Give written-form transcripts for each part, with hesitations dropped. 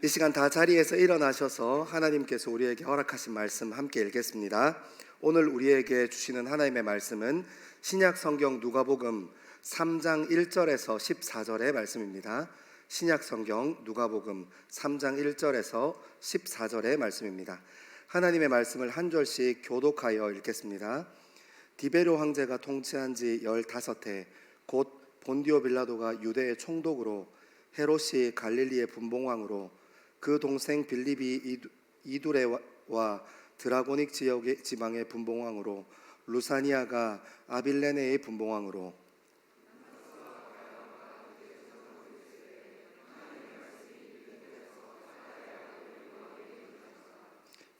이 시간 다 자리에서 일어나셔서 하나님께서 우리에게 허락하신 말씀 함께 읽겠습니다. 오늘 우리에게 주시는 하나님의 말씀은 신약 성경 누가복음 3장 1절에서 14절의 말씀입니다. 신약 성경 누가복음 3장 1절에서 14절의 말씀입니다. 하나님의 말씀을 한 절씩 교독하여 읽겠습니다. 디베료 황제가 통치한 지 15해 곧 본디오 빌라도가 유대의 총독으로 헤롯이 갈릴리의 분봉왕으로 그 동생 빌립이 이두레와 드라고닉 지역의 지방의 분봉왕으로 루사니아가 아빌레네의 분봉왕으로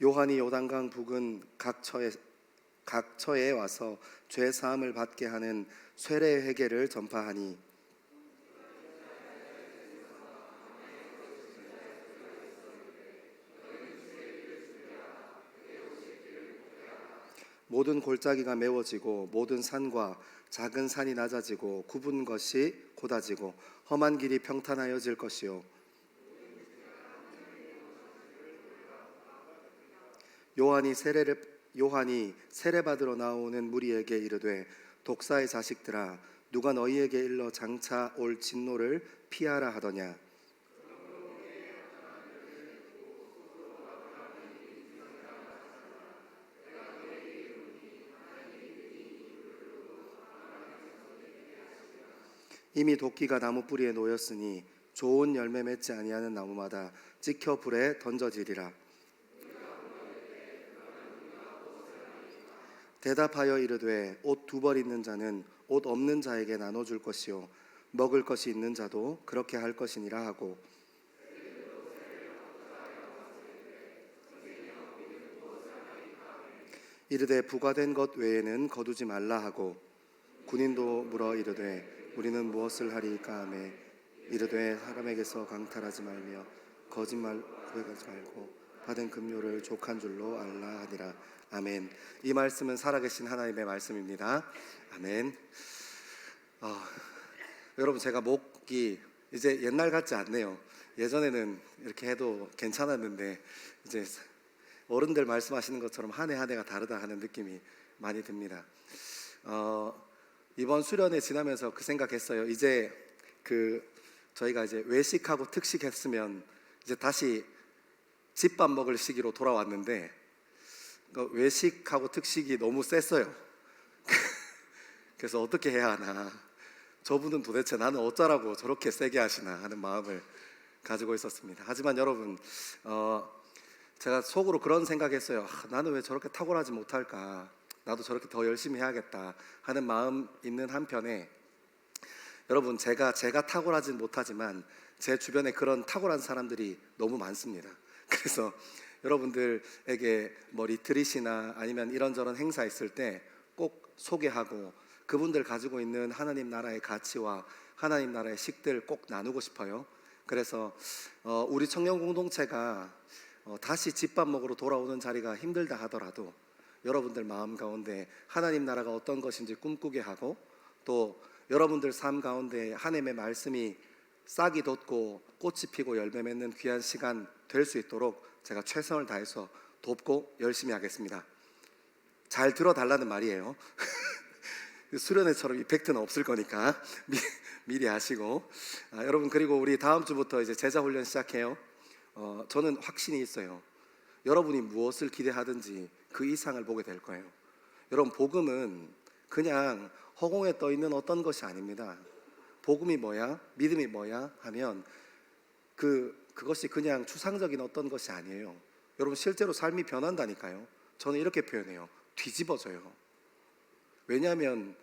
요한이 요단강 부근 각처에 와서 죄 사함을 받게 하는 쇠례 회개를 전파하니 모든 골짜기가 메워지고 모든 산과 작은 산이 낮아지고 굽은 것이 곧아지고 험한 길이 평탄하여질 것이요 요한이 세례 받으러 나오는 무리에게 이르되 독사의 자식들아 누가 너희에게 일러 장차 올 진노를 피하라 하더냐. 이미 도끼가 나무 뿌리에 놓였으니 좋은 열매 맺지 아니하는 나무마다 찍혀 불에 던져지리라. 대답하여 이르되 옷 2벌 있는 자는 옷 없는 자에게 나눠줄 것이요 먹을 것이 있는 자도 그렇게 할 것이니라 하고 이르되 부과된 것 외에는 거두지 말라 하고 군인도 물어 이르되 우리는 무엇을 하리이까 하매 이르되 사람에게서 강탈하지 말며 거짓말 고백하지 말고 받은 급료를 족한 줄로 알라 하니라. 아멘. 이 말씀은 살아계신 하나님의 말씀입니다. 아멘. 여러분, 제가 목이 이제 옛날 같지 않네요. 예전에는 이렇게 해도 괜찮았는데 이제 어른들 말씀하시는 것처럼 한 해 한 해가 다르다 하는 느낌이 많이 듭니다. 이번 수련회 지나면서 그 생각했어요. 이제 저희가 이제 외식하고 특식했으면 이제 다시 집밥 먹을 시기로 돌아왔는데 외식하고 특식이 너무 셌어요. 그래서 어떻게 해야 하나, 저분은 도대체 나는 어쩌라고 저렇게 세게 하시나 하는 마음을 가지고 있었습니다. 하지만 여러분, 제가 속으로 그런 생각했어요. 나는 왜 저렇게 탁월하지 못할까, 나도 저렇게 더 열심히 해야겠다 하는 마음 있는 한편에 여러분, 제가 탁월하진 못하지만 제 주변에 그런 탁월한 사람들이 너무 많습니다. 그래서 여러분들에게 뭐 리트릿이나 아니면 이런저런 행사 있을 때 꼭 소개하고 그분들 가지고 있는 하나님 나라의 가치와 하나님 나라의 식들 꼭 나누고 싶어요. 그래서 우리 청년 공동체가 다시 집밥 먹으러 돌아오는 자리가 힘들다 하더라도 여러분들 마음 가운데 하나님 나라가 어떤 것인지 꿈꾸게 하고 또 여러분들 삶 가운데 하나님의 말씀이 싹이 돋고 꽃이 피고 열매 맺는 귀한 시간 될 수 있도록 제가 최선을 다해서 돕고 열심히 하겠습니다. 잘 들어달라는 말이에요. 수련회처럼 이펙트는 없을 거니까 미리 아시고. 여러분, 그리고 우리 다음 주부터 이제 제자 훈련 시작해요. 저는 확신이 있어요. 여러분이 무엇을 기대하든지 그 이상을 보게 될 거예요. 여러분, 복음은 그냥 허공에 떠 있는 어떤 것이 아닙니다. 복음이 뭐야? 믿음이 뭐야? 하면 그것이 그냥 추상적인 어떤 것이 아니에요. 여러분, 실제로 삶이 변한다니까요. 저는 이렇게 표현해요. 뒤집어져요. 왜냐하면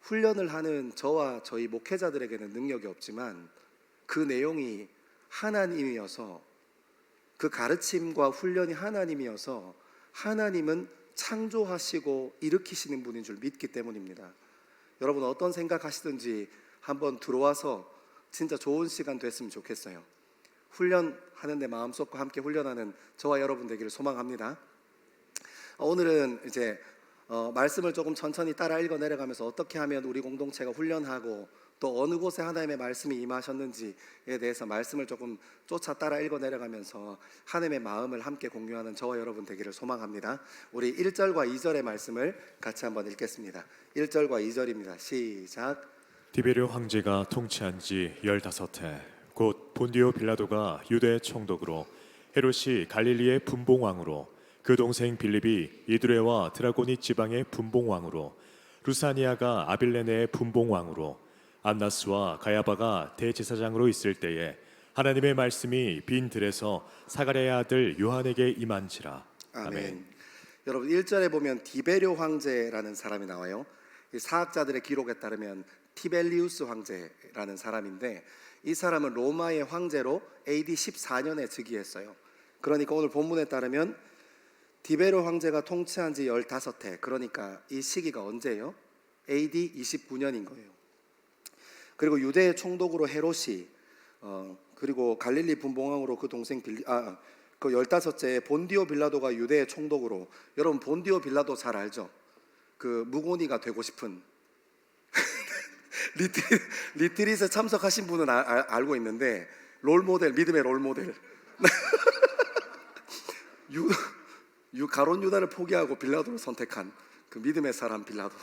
훈련을 하는 저와 저희 목회자들에게는 능력이 없지만 그 내용이 하나님이어서, 그 가르침과 훈련이 하나님이어서 하나님은 창조하시고 일으키시는 분인 줄 믿기 때문입니다. 여러분, 어떤 생각하시든지 한번 들어와서 진짜 좋은 시간 됐으면 좋겠어요. 훈련하는데 마음 쏟고 함께 훈련하는 저와 여러분 되기를 소망합니다. 오늘은 이제 말씀을 조금 천천히 따라 읽어 내려가면서 어떻게 하면 우리 공동체가 훈련하고 또 어느 곳에 하나님의 말씀이 임하셨는지에 대해서 말씀을 조금 쫓아 따라 읽어 내려가면서 하나님의 마음을 함께 공유하는 저와 여러분 되기를 소망합니다. 우리 1절과 2절의 말씀을 같이 한번 읽겠습니다. 1절과 2절입니다. 시작. 디베르 황제가 통치한 지 15해 곧 본디오 빌라도가 유대 총독으로 헤롯이 갈릴리의 분봉왕으로 그 동생 빌립이 이두레와 드라고니 지방의 분봉왕으로 루사니아가 아빌레네의 분봉왕으로 안나스와 가야바가 대제사장으로 있을 때에 하나님의 말씀이 빈 들에서 사가랴의 아들 요한에게 임한지라. 아멘. 여러분 1절에 보면 디베르 황제라는 사람이 나와요. 이 사학자들의 기록에 따르면 티벨리우스 황제라는 사람인데 이 사람은 로마의 황제로 AD 14년에 즉위했어요. 그러니까 오늘 본문에 따르면 디베르 황제가 통치한 지 15해, 그러니까 이 시기가 언제예요? AD 29년인 거예요. 그리고 유대의 총독으로 헤롯이 그리고 갈릴리 분봉왕으로 그 동생 그 15째 본디오 빌라도가 유대의 총독으로, 여러분 본디오 빌라도 잘 알죠? 그 무고니가 되고 싶은 리트릿에 참석하신 분은 알고 있는데 롤모델, 믿음의 롤모델 가론 유다를 포기하고 빌라도를 선택한 그 믿음의 사람 빌라도.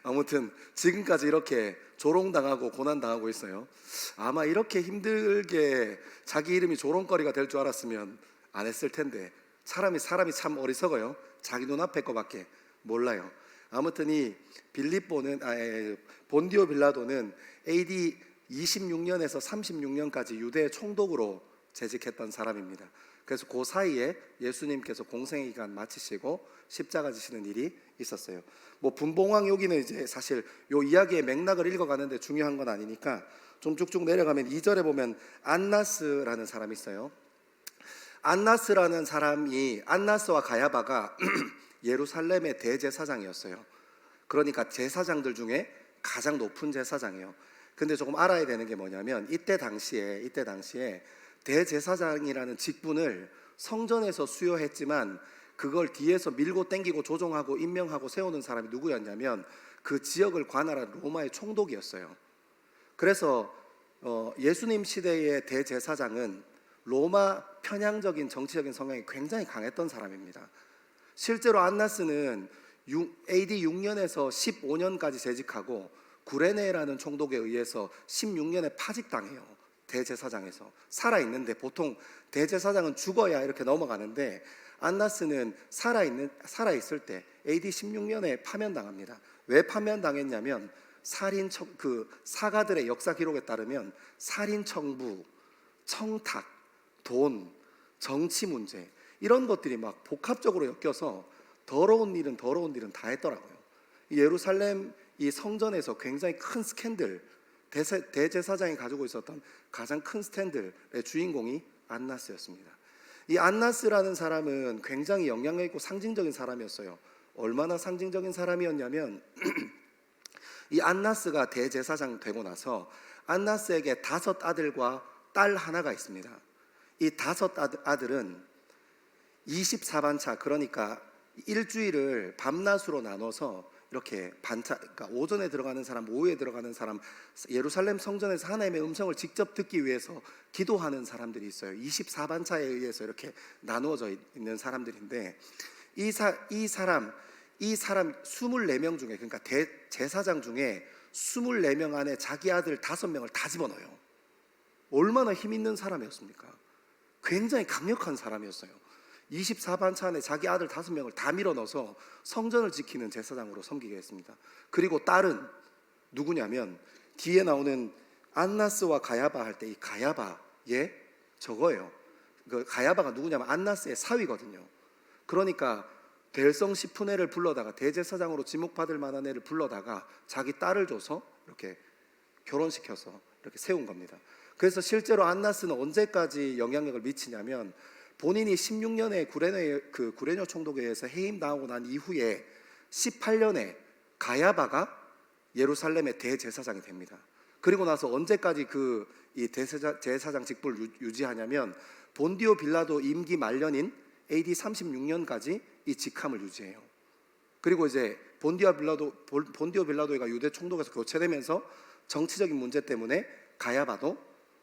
아무튼 지금까지 이렇게 조롱당하고 고난당하고 있어요. 아마 이렇게 힘들게 자기 이름이 조롱거리가 될 줄 알았으면 안 했을 텐데 사람이 참 어리석어요. 자기 눈앞의 거밖에 몰라요. 아무튼 이 본디오 빌라도는 AD 26년에서 36년까지 유대의 총독으로 재직했던 사람입니다. 그래서 그 사이에 예수님께서 공생의 기간 마치시고 십자가 지시는 일이 있었어요. 뭐 분봉왕 여기는 이제 사실 요 이야기의 맥락을 읽어가는데 중요한 건 아니니까 좀 쭉쭉 내려가면 2절에 보면 안나스라는 사람이 있어요. 안나스라는 사람이, 안나스와 가야바가 예루살렘의 대제사장이었어요. 그러니까 제사장들 중에 가장 높은 제사장이에요. 근데 조금 알아야 되는 게 뭐냐면 이때 당시에 대제사장이라는 직분을 성전에서 수여했지만 그걸 뒤에서 밀고 땡기고 조종하고 임명하고 세우는 사람이 누구였냐면 그 지역을 관할한 로마의 총독이었어요. 그래서 예수님 시대의 대제사장은 로마 편향적인 정치적인 성향이 굉장히 강했던 사람입니다. 실제로 안나스는 AD 6년에서 15년까지 재직하고 구레네라는 총독에 의해서 16년에 파직당해요. 대제사장에서 살아있는데, 보통 대제사장은 죽어야 이렇게 넘어가는데 안나스는 살아있을 때 AD 16년에 파면당합니다. 왜 파면당했냐면 그 사가들의 역사 기록에 따르면 살인 청부, 청탁, 돈, 정치 문제 이런 것들이 막 복합적으로 엮여서 더러운 일은 다 했더라고요. 예루살렘 이 성전에서 굉장히 큰 스캔들, 대제사장이 가지고 있었던 가장 큰 스캔들의 주인공이 안나스였습니다. 이 안나스라는 사람은 굉장히 영향력 있고 상징적인 사람이었어요. 얼마나 상징적인 사람이었냐면 이 안나스가 대제사장 되고 나서 안나스에게 5 아들과 딸 하나가 있습니다. 이 5 아들은 24반차, 그러니까 일주일을 밤낮으로 나눠서 이렇게 반차, 그러니까 오전에 들어가는 사람, 오후에 들어가는 사람, 예루살렘 성전에서 하나님의 음성을 직접 듣기 위해서 기도하는 사람들이 있어요. 24반차에 의해서 이렇게 나누어져 있는 사람들인데 이 사람 24명 중에, 그러니까 대제사장 중에 24명 안에 자기 아들 5명을 다 집어넣어요. 얼마나 힘 있는 사람이었습니까? 굉장히 강력한 사람이었어요. 24반차 안에 자기 아들 5명을 다 밀어넣어서 성전을 지키는 제사장으로 섬기게 했습니다. 그리고 딸은 누구냐면 뒤에 나오는 안나스와 가야바 할 때 이 가야바의 저거예요. 그 가야바가 누구냐면 안나스의 사위거든요. 그러니까 될성 싶은 애를 불러다가, 대제사장으로 지목받을 만한 애를 불러다가 자기 딸을 줘서 이렇게 결혼시켜서 이렇게 세운 겁니다. 그래서 실제로 안나스는 언제까지 영향력을 미치냐면 본인이 16년에 구레네 총독에 의해서 해임당하고 난 이후에 18년에 가야바가 예루살렘의 대제사장이 됩니다. 그리고 나서 언제까지 이 대제사장 직분을 유지하냐면 본디오 빌라도 임기 말년인 AD 36년까지 이 직함을 유지해요. 그리고 이제 본디오 빌라도가 유대 총독에서 교체되면서 정치적인 문제 때문에 가야바도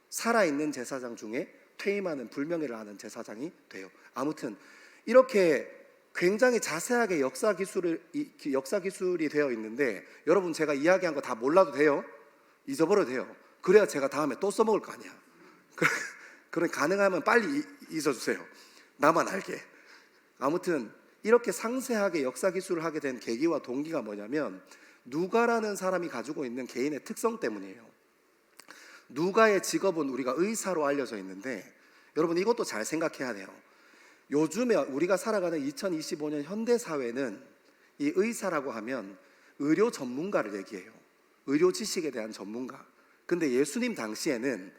살아있는 제사장 중에 퇴임하는 불명예를 하는 제사장이 돼요. 아무튼 이렇게 굉장히 자세하게 역사 기술이 되어 있는데, 여러분 제가 이야기한 거 다 몰라도 돼요. 잊어버려도 돼요. 그래야 제가 다음에 또 써먹을 거 아니야. 그럼 가능하면 빨리 잊어주세요. 나만 알게. 아무튼 이렇게 상세하게 역사 기술을 하게 된 계기와 동기가 뭐냐면, 누가라는 사람이 가지고 있는 개인의 특성 때문이에요. 누가의 직업은 우리가 의사로 알려져 있는데, 여러분 이것도 잘 생각해야 돼요. 요즘에 우리가 살아가는 2025년 현대 사회는 이 의사라고 하면 의료 전문가를 얘기해요. 의료 지식에 대한 전문가. 근데 예수님 당시에는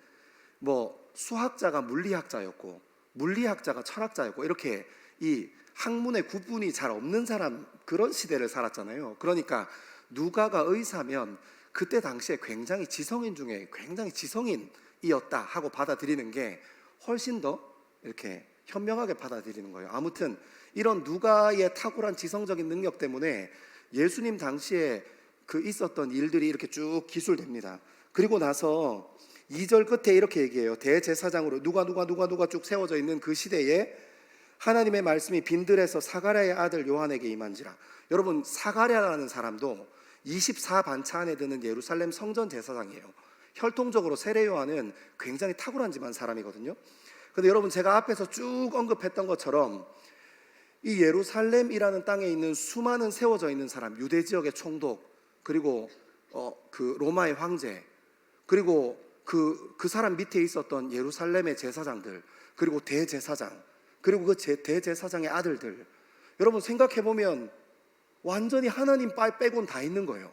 뭐 수학자가 물리학자였고 물리학자가 철학자였고 이렇게 이 학문의 구분이 잘 없는 사람, 그런 시대를 살았잖아요. 그러니까 누가가 의사면 그때 당시에 굉장히 지성인 중에 굉장히 지성인이었다 하고 받아들이는 게 훨씬 더 이렇게 현명하게 받아들이는 거예요. 아무튼 이런 누가의 탁월한 지성적인 능력 때문에 예수님 당시에 그 있었던 일들이 이렇게 쭉 기술됩니다. 그리고 나서 2절 끝에 이렇게 얘기해요. 대제사장으로 누가 쭉 세워져 있는 그 시대에 하나님의 말씀이 빈들에서 사가랴의 아들 요한에게 임한지라. 여러분 사가랴라는 사람도 24반차 안에 드는 예루살렘 성전 제사장이에요. 혈통적으로 세례 요한은 굉장히 탁월한 집안 사람이거든요. 근데 여러분 제가 앞에서 쭉 언급했던 것처럼 이 예루살렘이라는 땅에 있는 수많은 세워져 있는 사람, 유대 지역의 총독, 그리고 그 로마의 황제, 그리고 그 사람 밑에 있었던 예루살렘의 제사장들, 그리고 대제사장, 그리고 그 대제사장의 아들들, 여러분 생각해 보면 완전히 하나님 빼곤 다 있는 거예요.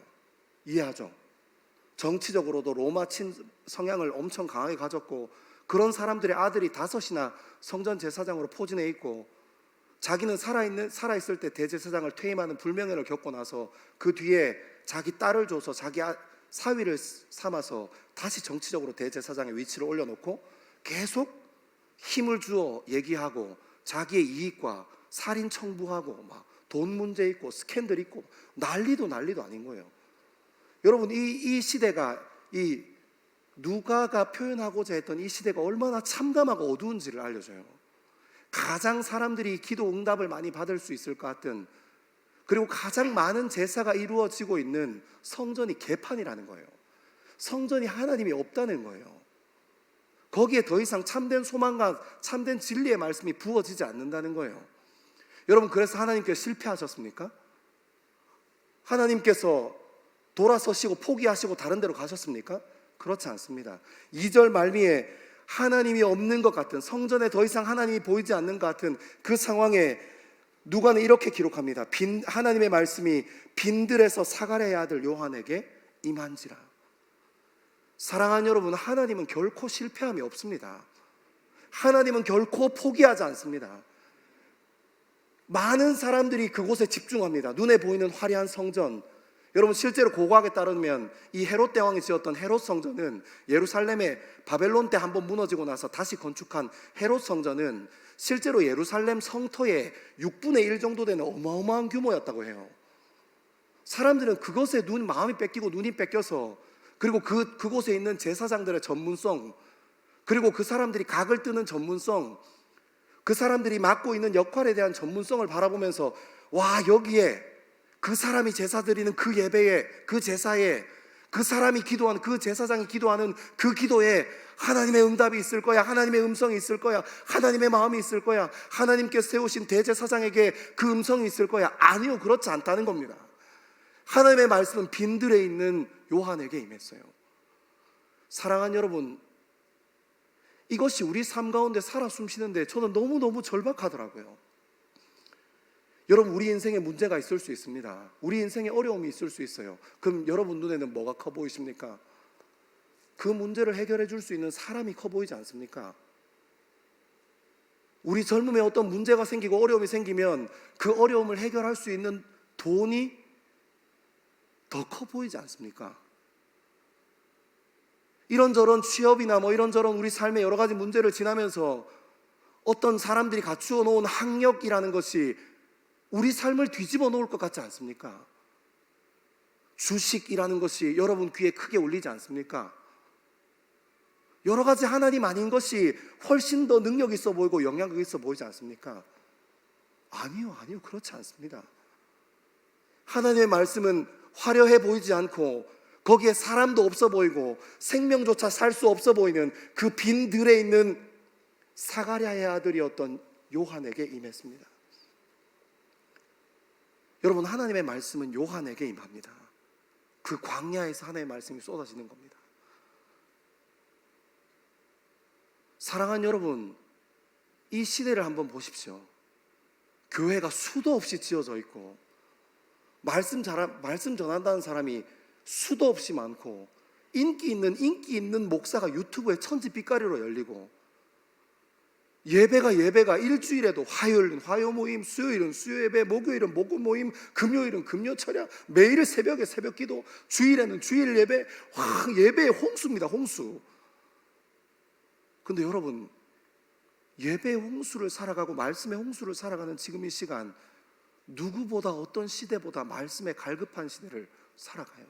이해하죠? 정치적으로도 로마 친 성향을 엄청 강하게 가졌고, 그런 사람들의 아들이 5이나 성전 제사장으로 포진해 있고, 자기는 살아있을 때 대제사장을 퇴임하는 불명예를 겪고 나서 그 뒤에 자기 딸을 줘서 자기 사위를 삼아서 다시 정치적으로 대제사장의 위치를 올려놓고 계속 힘을 주어 얘기하고, 자기의 이익과 살인 청부하고 막 돈 문제 있고 스캔들 있고 난리도 아닌 거예요. 여러분 이 시대가, 이 누가가 표현하고자 했던 이 시대가 얼마나 참담하고 어두운지를 알려줘요. 가장 사람들이 기도 응답을 많이 받을 수 있을 것 같은, 그리고 가장 많은 제사가 이루어지고 있는 성전이 개판이라는 거예요. 성전이 하나님이 없다는 거예요. 거기에 더 이상 참된 소망과 참된 진리의 말씀이 부어지지 않는다는 거예요. 여러분 그래서 하나님께서 실패하셨습니까? 하나님께서 돌아서시고 포기하시고 다른 데로 가셨습니까? 그렇지 않습니다. 2절 말미에 하나님이 없는 것 같은, 성전에 더 이상 하나님이 보이지 않는 것 같은 그 상황에 누가는 이렇게 기록합니다. 하나님의 말씀이 빈들에서 사가랴의 아들 요한에게 임한지라. 사랑하는 여러분, 하나님은 결코 실패함이 없습니다. 하나님은 결코 포기하지 않습니다. 많은 사람들이 그곳에 집중합니다. 눈에 보이는 화려한 성전. 여러분 실제로 고고학에 따르면 이 헤롯 대왕이 지었던 헤롯 성전은, 예루살렘의 바벨론 때 한번 무너지고 나서 다시 건축한 헤롯 성전은 실제로 예루살렘 성터의 6분의 1 정도 되는 어마어마한 규모였다고 해요. 사람들은 그것에 마음이 뺏기고 눈이 뺏겨서, 그리고 그곳에 있는 제사장들의 전문성, 그리고 그 사람들이 각을 뜨는 전문성, 그 사람들이 맡고 있는 역할에 대한 전문성을 바라보면서, 와, 여기에 그 사람이 제사 드리는 그 예배에, 그 제사에, 그 사람이 기도하는, 그 제사장이 기도하는 그 기도에 하나님의 응답이 있을 거야. 하나님의 음성이 있을 거야. 하나님의 마음이 있을 거야. 하나님께서 세우신 대제사장에게 그 음성이 있을 거야. 아니요, 그렇지 않다는 겁니다. 하나님의 말씀은 빈들에 있는 요한에게 임했어요. 사랑하는 여러분, 이것이 우리 삶 가운데 살아 숨쉬는데 저는 너무너무 절박하더라고요. 여러분 우리 인생에 문제가 있을 수 있습니다. 우리 인생에 어려움이 있을 수 있어요. 그럼 여러분 눈에는 뭐가 커 보이십니까? 그 문제를 해결해 줄 수 있는 사람이 커 보이지 않습니까? 우리 젊음에 어떤 문제가 생기고 어려움이 생기면 그 어려움을 해결할 수 있는 돈이 더 커 보이지 않습니까? 이런저런 취업이나 이런저런 우리 삶의 여러 가지 문제를 지나면서 어떤 사람들이 갖추어 놓은 학력이라는 것이 우리 삶을 뒤집어 놓을 것 같지 않습니까? 주식이라는 것이 여러분 귀에 크게 울리지 않습니까? 여러 가지 하나님 아닌 것이 훨씬 더 능력 있어 보이고 영향력 있어 보이지 않습니까? 아니요, 그렇지 않습니다. 하나님의 말씀은 화려해 보이지 않고 거기에 사람도 없어 보이고 생명조차 살 수 없어 보이는 그 빈 들에 있는 사가랴의 아들이었던 요한에게 임했습니다. 여러분, 하나님의 말씀은 요한에게 임합니다. 그 광야에서 하나님의 말씀이 쏟아지는 겁니다. 사랑하는 여러분, 이 시대를 한번 보십시오. 교회가 수도 없이 지어져 있고 말씀 전한다는 사람이 수도 없이 많고 인기 있는 목사가 유튜브에 천지빛가리로 열리고 예배가 일주일에도 화요일은 화요 모임, 수요일은 수요 예배, 목요일은 목요 모임, 금요일은 금요 철야, 매일 새벽에 새벽 기도, 주일에는 주일 예배. 예배의 홍수입니다, 홍수. 근데 여러분, 예배의 홍수를 살아가고 말씀의 홍수를 살아가는 지금 이 시간, 누구보다 어떤 시대보다 말씀에 갈급한 시대를 살아가요.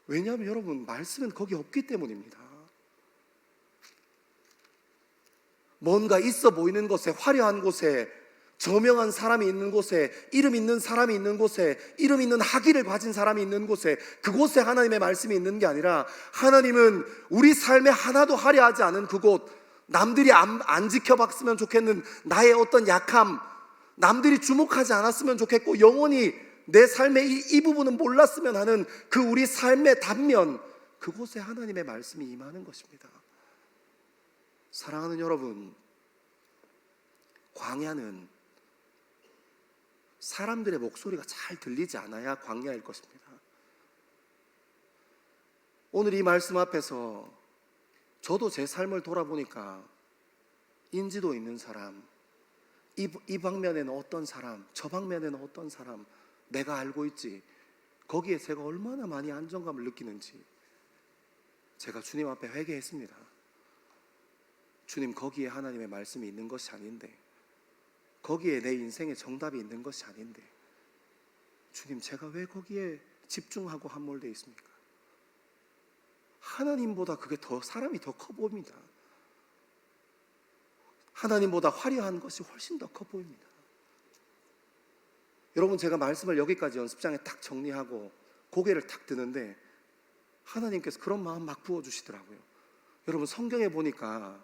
왜냐하면 여러분, 말씀은 거기 없기 때문입니다. 뭔가 있어 보이는 곳에, 화려한 곳에, 저명한 사람이 있는 곳에, 이름 있는 사람이 있는 곳에, 이름 있는 학위를 가진 사람이 있는 곳에, 그곳에 하나님의 말씀이 있는 게 아니라 하나님은 우리 삶에 하나도 화려하지 않은 그곳, 남들이 안 지켜봤으면 좋겠는 나의 어떤 약함, 남들이 주목하지 않았으면 좋겠고 영원히 내 삶의 이 부분은 몰랐으면 하는 그 우리 삶의 단면, 그곳에 하나님의 말씀이 임하는 것입니다. 사랑하는 여러분, 광야는 사람들의 목소리가 잘 들리지 않아야 광야일 것입니다. 오늘 이 말씀 앞에서 저도 제 삶을 돌아보니까 인지도 있는 사람, 이 방면에는 어떤 사람, 저 방면에는 어떤 사람, 내가 알고 있지, 거기에 제가 얼마나 많이 안정감을 느끼는지 제가 주님 앞에 회개했습니다. 주님, 거기에 하나님의 말씀이 있는 것이 아닌데, 거기에 내 인생의 정답이 있는 것이 아닌데, 주님, 제가 왜 거기에 집중하고 함몰되어 있습니까? 하나님보다 그게 사람이 더 커 보입니다. 하나님보다 화려한 것이 훨씬 더 커 보입니다. 여러분, 제가 말씀을 여기까지 연습장에 딱 정리하고 고개를 탁 드는데 하나님께서 그런 마음 막 부어주시더라고요. 여러분, 성경에 보니까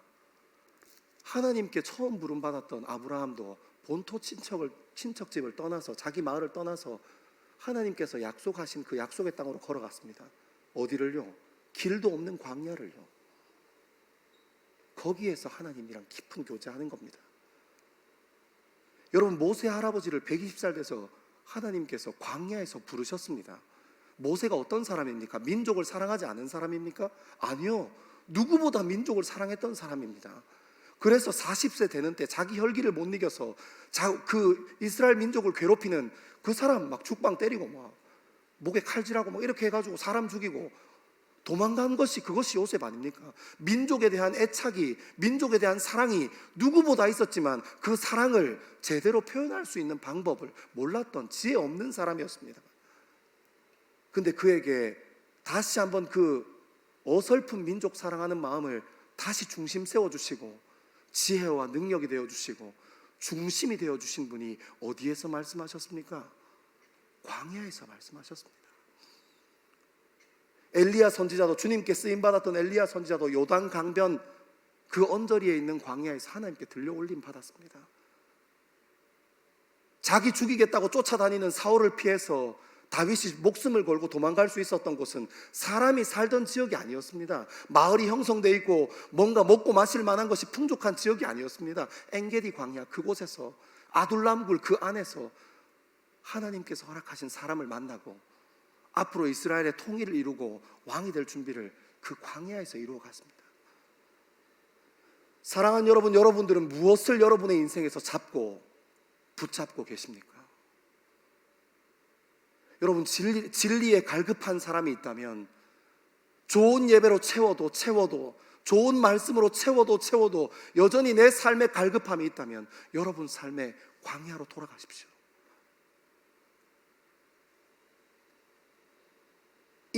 하나님께 처음 부름받았던 아브라함도 본토 친척집을 떠나서, 자기 마을을 떠나서 하나님께서 약속하신 그 약속의 땅으로 걸어갔습니다. 어디를요? 길도 없는 광야를요. 거기에서 하나님이랑 깊은 교제하는 겁니다. 여러분, 모세 할아버지를 120살 돼서 하나님께서 광야에서 부르셨습니다. 모세가 어떤 사람입니까? 민족을 사랑하지 않은 사람입니까? 아니요, 누구보다 민족을 사랑했던 사람입니다. 그래서 40세 되는 때 자기 혈기를 못 이겨서 그 이스라엘 민족을 괴롭히는 그 사람 막 죽방 때리고 막 목에 칼질하고 막 이렇게 해가지고 사람 죽이고 도망간 것이, 그것이 요셉 아닙니까? 민족에 대한 애착이, 민족에 대한 사랑이 누구보다 있었지만 그 사랑을 제대로 표현할 수 있는 방법을 몰랐던 지혜 없는 사람이었습니다. 근데 그에게 다시 한번 그 어설픈 민족 사랑하는 마음을 다시 중심 세워주시고 지혜와 능력이 되어주시고 중심이 되어주신 분이 어디에서 말씀하셨습니까? 광야에서 말씀하셨습니다. 엘리야 선지자도, 주님께 쓰임받았던 엘리야 선지자도 요단 강변 그 언저리에 있는 광야에서 하나님께 들려 올림 받았습니다. 자기 죽이겠다고 쫓아다니는 사울을 피해서 다윗이 목숨을 걸고 도망갈 수 있었던 곳은 사람이 살던 지역이 아니었습니다. 마을이 형성되어 있고 뭔가 먹고 마실 만한 것이 풍족한 지역이 아니었습니다. 엔게디 광야, 그곳에서 아둘람굴 그 안에서 하나님께서 허락하신 사람을 만나고 앞으로 이스라엘의 통일을 이루고 왕이 될 준비를 그 광야에서 이루어 갔습니다. 사랑하는 여러분, 여러분들은 무엇을 여러분의 인생에서 붙잡고 계십니까? 여러분, 진리에 갈급한 사람이 있다면 좋은 예배로 채워도 좋은 말씀으로 채워도 여전히 내 삶에 갈급함이 있다면 여러분 삶의 광야로 돌아가십시오.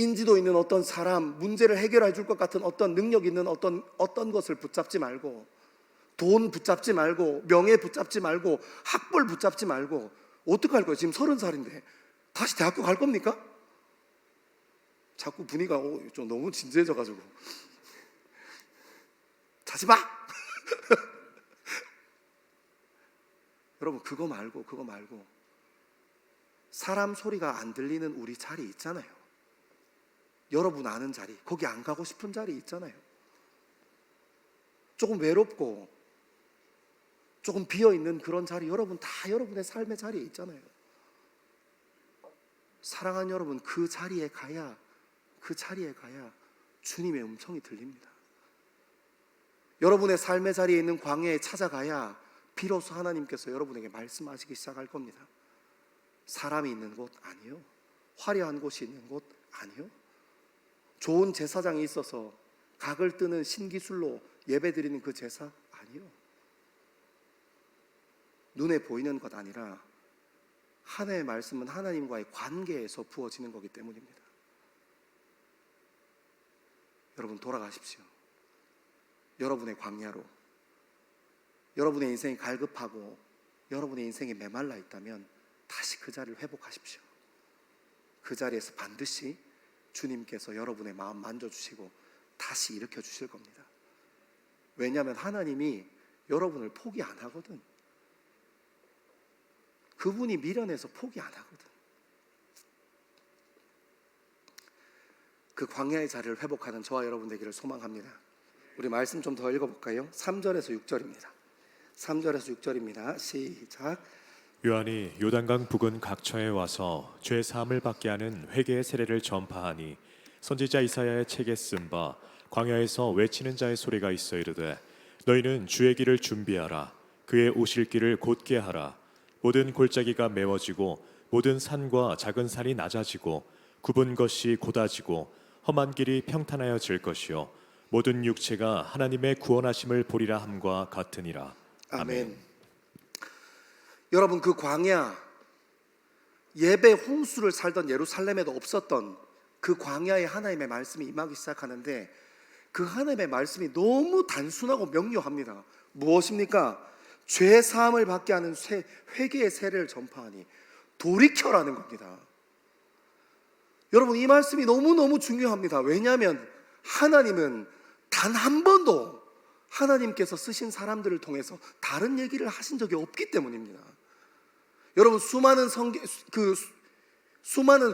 인지도 있는 어떤 사람, 문제를 해결해 줄 것 같은 어떤 능력 있는 어떤 것을 붙잡지 말고, 돈 붙잡지 말고, 명예 붙잡지 말고, 학벌 붙잡지 말고. 어떡할 거예요? 지금 30살인데 다시 대학교 갈 겁니까? 자꾸 분위기가 좀 너무 진지해져가지고 자지 마! 여러분, 그거 말고 사람 소리가 안 들리는 우리 자리 있잖아요. 여러분 아는 자리, 거기 안 가고 싶은 자리 있잖아요. 조금 외롭고 조금 비어있는 그런 자리, 여러분 다 여러분의 삶의 자리에 있잖아요. 사랑하는 여러분, 그 자리에 가야 주님의 음성이 들립니다. 여러분의 삶의 자리에 있는 광야에 찾아가야 비로소 하나님께서 여러분에게 말씀하시기 시작할 겁니다. 사람이 있는 곳 아니요, 화려한 곳이 있는 곳 아니요, 좋은 제사장이 있어서 각을 뜨는 신기술로 예배드리는 그 제사 아니요, 눈에 보이는 것 아니라 하나님의 말씀은 하나님과의 관계에서 부어지는 거기 때문입니다. 여러분, 돌아가십시오. 여러분의 광야로. 여러분의 인생이 갈급하고 여러분의 인생이 메말라 있다면 다시 그 자리를 회복하십시오. 그 자리에서 반드시 주님께서 여러분의 마음 만져주시고 다시 일으켜 주실 겁니다. 왜냐하면 하나님이 여러분을 포기 안 하거든. 그분이 미련해서 포기 안 하거든. 그 광야의 자리를 회복하는 저와 여러분 되기를 소망합니다. 우리 말씀 좀 더 읽어볼까요? 3절에서 6절입니다. 3절에서 6절입니다. 시작. 요한이 요단강 부근 각처에 와서 죄 사함을 받게 하는 회개의 세례를 전파하니 선지자 이사야의 책에 쓴 바 광야에서 외치는 자의 소리가 있어 이르되 너희는 주의 길을 준비하라. 그의 오실 길을 곧게 하라. 모든 골짜기가 메워지고 모든 산과 작은 산이 낮아지고 굽은 것이 곧아지고 험한 길이 평탄하여질 것이요 모든 육체가 하나님의 구원하심을 보리라 함과 같으니라. 아멘. 여러분, 그 광야, 예배 홍수를 살던 예루살렘에도 없었던 그 광야에 하나님의 말씀이 임하기 시작하는데, 그 하나님의 말씀이 너무 단순하고 명료합니다. 무엇입니까? 죄 사함을 받게 하는 회개의 세례를 전파하니 돌이켜라는 겁니다. 여러분, 이 말씀이 너무너무 중요합니다. 왜냐하면 하나님은 단 한 번도 하나님께서 쓰신 사람들을 통해서 다른 얘기를 하신 적이 없기 때문입니다. 여러분, 수많은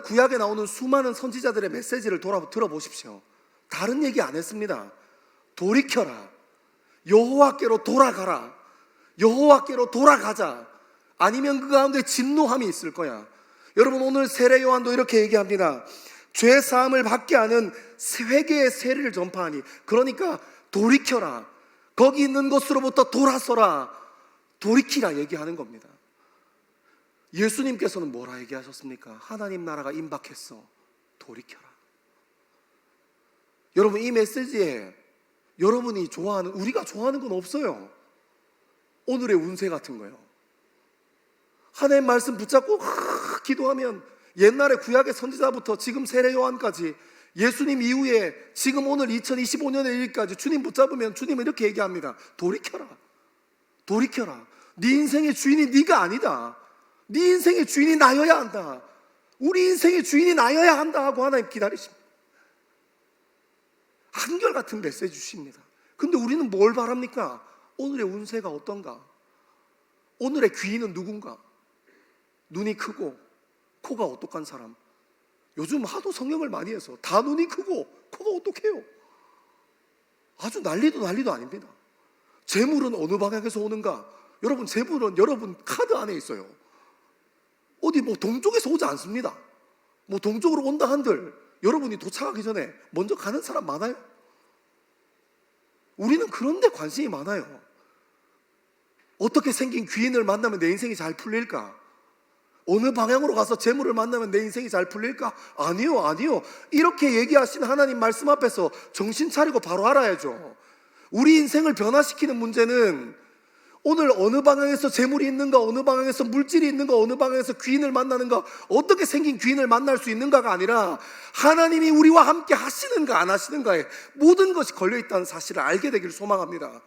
구약에 나오는 수많은 선지자들의 메시지를 들어보십시오. 다른 얘기 안 했습니다. 돌이켜라, 여호와께로 돌아가라, 여호와께로 돌아가자, 아니면 그 가운데 진노함이 있을 거야. 여러분, 오늘 세례 요한도 이렇게 얘기합니다. 죄 사함을 받게 하는 회개의 세례를 전파하니, 그러니까 돌이켜라, 거기 있는 것으로부터 돌아서라, 돌이키라 얘기하는 겁니다. 예수님께서는 뭐라 얘기하셨습니까? 하나님 나라가 임박했어, 돌이켜라. 여러분, 이 메시지에 여러분이 좋아하는, 우리가 좋아하는 건 없어요. 오늘의 운세 같은 거요. 하나님 말씀 붙잡고 기도하면 옛날에 구약의 선지자부터 지금 세례 요한까지, 예수님 이후에 지금 오늘 2025년의 일까지 주님 붙잡으면 주님은 이렇게 얘기합니다. 돌이켜라, 돌이켜라. 네 인생의 주인이 네가 아니다. 네 인생의 주인이 나여야 한다. 우리 인생의 주인이 나여야 한다 하고 하나님 기다리십니다. 한결같은 메시지 주십니다. 근데 우리는 뭘 바랍니까? 오늘의 운세가 어떤가? 오늘의 귀인은 누군가? 눈이 크고 코가 오똑한 사람. 요즘 하도 성경을 많이 해서 다 눈이 크고 코가 오똑해요. 아주 난리도 아닙니다. 재물은 어느 방향에서 오는가? 여러분, 재물은 여러분 카드 안에 있어요. 어디 동쪽에서 오지 않습니다. 동쪽으로 온다 한들 여러분이 도착하기 전에 먼저 가는 사람 많아요. 우리는 그런 데 관심이 많아요. 어떻게 생긴 귀인을 만나면 내 인생이 잘 풀릴까? 어느 방향으로 가서 재물을 만나면 내 인생이 잘 풀릴까? 아니요. 이렇게 얘기하신 하나님 말씀 앞에서 정신 차리고 바로 알아야죠. 우리 인생을 변화시키는 문제는 오늘 어느 방향에서 재물이 있는가, 어느 방향에서 물질이 있는가, 어느 방향에서 귀인을 만나는가, 어떻게 생긴 귀인을 만날 수 있는가가 아니라 하나님이 우리와 함께 하시는가 안 하시는가에 모든 것이 걸려있다는 사실을 알게 되기를 소망합니다.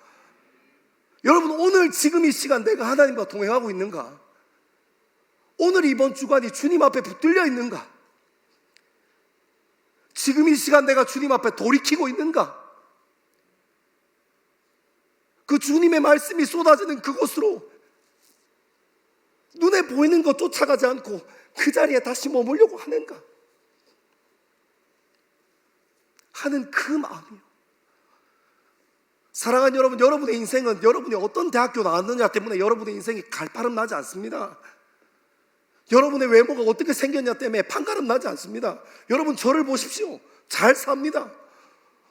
여러분, 오늘 지금 이 시간 내가 하나님과 동행하고 있는가? 오늘 이번 주간이 주님 앞에 붙들려 있는가? 지금 이 시간 내가 주님 앞에 돌이키고 있는가? 그 주님의 말씀이 쏟아지는 그곳으로 눈에 보이는 것 쫓아가지 않고 그 자리에 다시 머물려고 하는가 하는 그 마음이요. 사랑하는 여러분, 여러분의 인생은 여러분이 어떤 대학교 나왔느냐 때문에 여러분의 인생이 갈바름 나지 않습니다. 여러분의 외모가 어떻게 생겼냐 때문에 판가름 나지 않습니다. 여러분, 저를 보십시오. 잘 삽니다.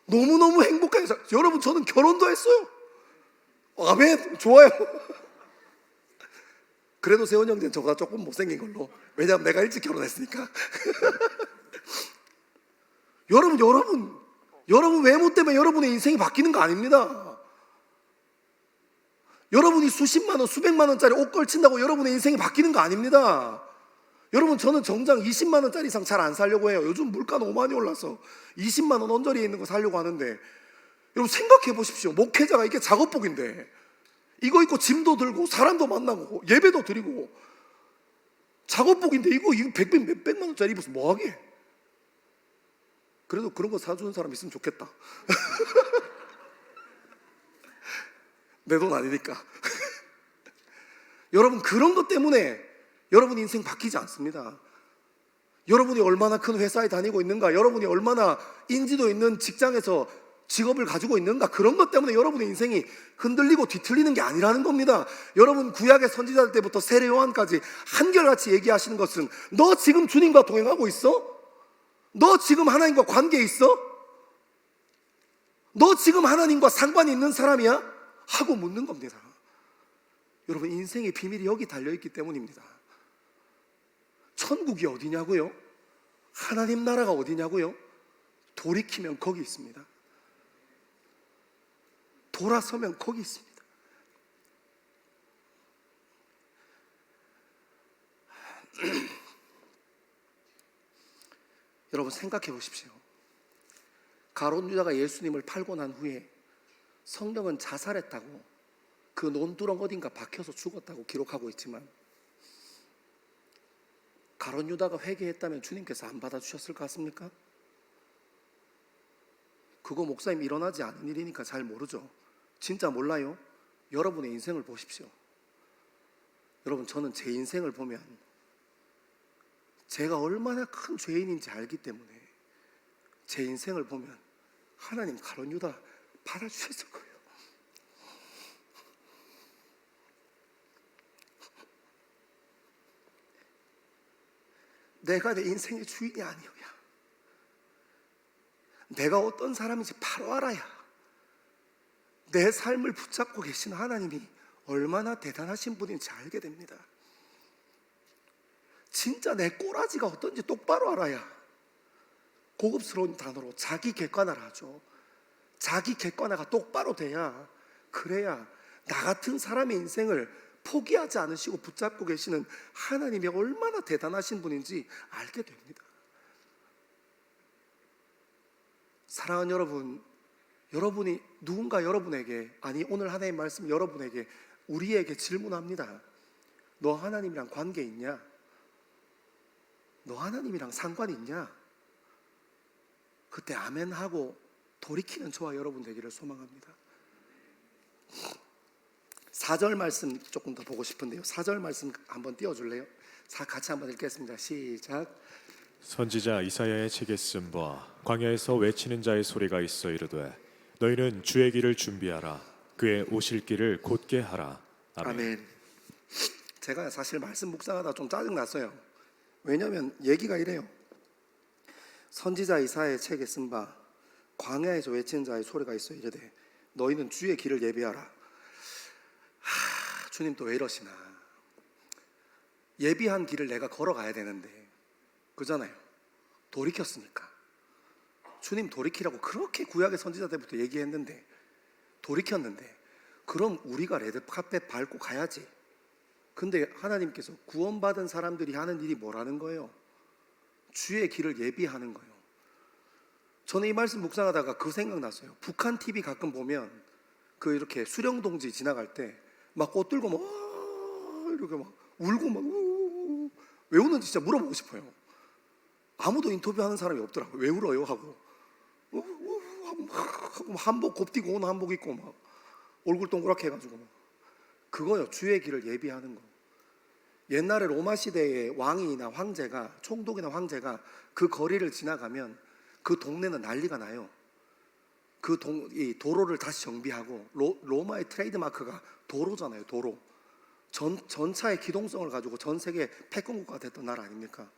너무너무 행복하게 여러분, 저는 결혼도 했어요. 아멘, 좋아요. 그래도 세원 형제는 저보다 조금 못생긴 걸로. 왜냐하면 내가 일찍 결혼했으니까. 여러분 외모 때문에 여러분의 인생이 바뀌는 거 아닙니다. 여러분이 수십만 원, 수백만 원짜리 옷 걸친다고 여러분의 인생이 바뀌는 거 아닙니다. 여러분, 저는 정장 20만 원짜리 이상 잘 안 사려고 해요. 요즘 물가 너무 많이 올라서 20만 원 언저리에 있는 거 사려고 하는데, 여러분 생각해 보십시오. 목회자가 이게 작업복인데 이거 입고 짐도 들고 사람도 만나고 예배도 드리고 작업복인데 이거 몇백만 원짜리 입어서 뭐하게? 그래도 그런 거 사주는 사람 있으면 좋겠다. 내 돈 아니니까. 여러분, 그런 것 때문에 여러분 인생 바뀌지 않습니다. 여러분이 얼마나 큰 회사에 다니고 있는가, 여러분이 얼마나 인지도 있는 직장에서 직업을 가지고 있는가, 그런 것 때문에 여러분의 인생이 흔들리고 뒤틀리는 게 아니라는 겁니다. 여러분, 구약의 선지자들 때부터 세례 요한까지 한결같이 얘기하시는 것은 너 지금 주님과 동행하고 있어? 너 지금 하나님과 관계에 있어? 너 지금 하나님과 상관이 있는 사람이야? 하고 묻는 겁니다. 여러분, 인생의 비밀이 여기 달려있기 때문입니다. 천국이 어디냐고요? 하나님 나라가 어디냐고요? 돌이키면 거기 있습니다. 돌아서면 거기 있습니다. 여러분, 생각해 보십시오. 가룟 유다가 예수님을 팔고 난 후에 성경은 자살했다고, 그 논두렁 어딘가 박혀서 죽었다고 기록하고 있지만, 가룟 유다가 회개했다면 주님께서 안 받아주셨을 것 같습니까? 그거 목사님 일어나지 않은 일이니까 잘 모르죠. 진짜 몰라요? 여러분의 인생을 보십시오. 여러분, 저는 제 인생을 보면 제가 얼마나 큰 죄인인지 알기 때문에 제 인생을 보면 하나님, 가룟 유다 받아주셨을 거예요. 내가 내 인생의 주인이 아니어야, 내가 어떤 사람인지 바로 알아야 내 삶을 붙잡고 계신 하나님이 얼마나 대단하신 분인지 알게 됩니다. 진짜 내 꼬라지가 어떤지 똑바로 알아야, 고급스러운 단어로 자기 객관화를 하죠. 자기 객관화가 똑바로 돼야, 그래야 나 같은 사람의 인생을 포기하지 않으시고 붙잡고 계시는 하나님이 얼마나 대단하신 분인지 알게 됩니다. 사랑하는 여러분, 여러분이 누군가 여러분에게, 아니 오늘 하나님의 말씀 여러분에게, 우리에게 질문합니다. 너 하나님이랑 관계 있냐? 너 하나님이랑 상관 있냐? 그때 아멘 하고 돌이키는 저와 여러분 되기를 소망합니다. 4절 말씀 조금 더 보고 싶은데요. 4절 말씀 한번 띄워줄래요? 같이 한번 읽겠습니다. 시작. 선지자 이사야의 책에 쓴 바 광야에서 외치는 자의 소리가 있어 이르되 너희는 주의 길을 준비하라. 그의 오실 길을 곧게 하라. 아멘. 아멘. 제가 사실 말씀 묵상하다 좀 짜증났어요. 왜냐하면 얘기가 이래요. 선지자 이사야의 책에 쓴 바 광야에서 외치는 자의 소리가 있어 이르되 너희는 주의 길을 예비하라. 주님 또 왜 이러시나. 예비한 길을 내가 걸어가야 되는데, 그잖아요. 돌이켰으니까. 주님 돌이키라고 그렇게 구약의 선지자 때부터 얘기했는데, 돌이켰는데 그럼 우리가 레드카펫 밟고 가야지. 근데 하나님께서 구원받은 사람들이 하는 일이 뭐라는 거예요? 주의 길을 예비하는 거예요. 저는 이 말씀 묵상하다가 그 생각났어요. 북한 TV 가끔 보면 그 이렇게 수령동지 지나갈 때 막 꽃 들고 막 이렇게 막 울고 막 왜 우는지 진짜 물어보고 싶어요. 아무도 인터뷰하는 사람이 없더라고요. 왜 울어요? 하고 하고 한복 곱디고 오는 한복 입고 막 얼굴 동그랗게 해가지고 막 그거요. 주의 길을 예비하는 거. 옛날에 로마 시대의 왕이나 황제가 총독이나 황제가 그 거리를 지나가면 그 동네는 난리가 나요. 이 도로를 다시 정비하고 로마의 트레이드 마크가 도로잖아요. 도로. 전차의 기동성을 가지고 전 세계 패권국가가 됐던 나라 아닙니까?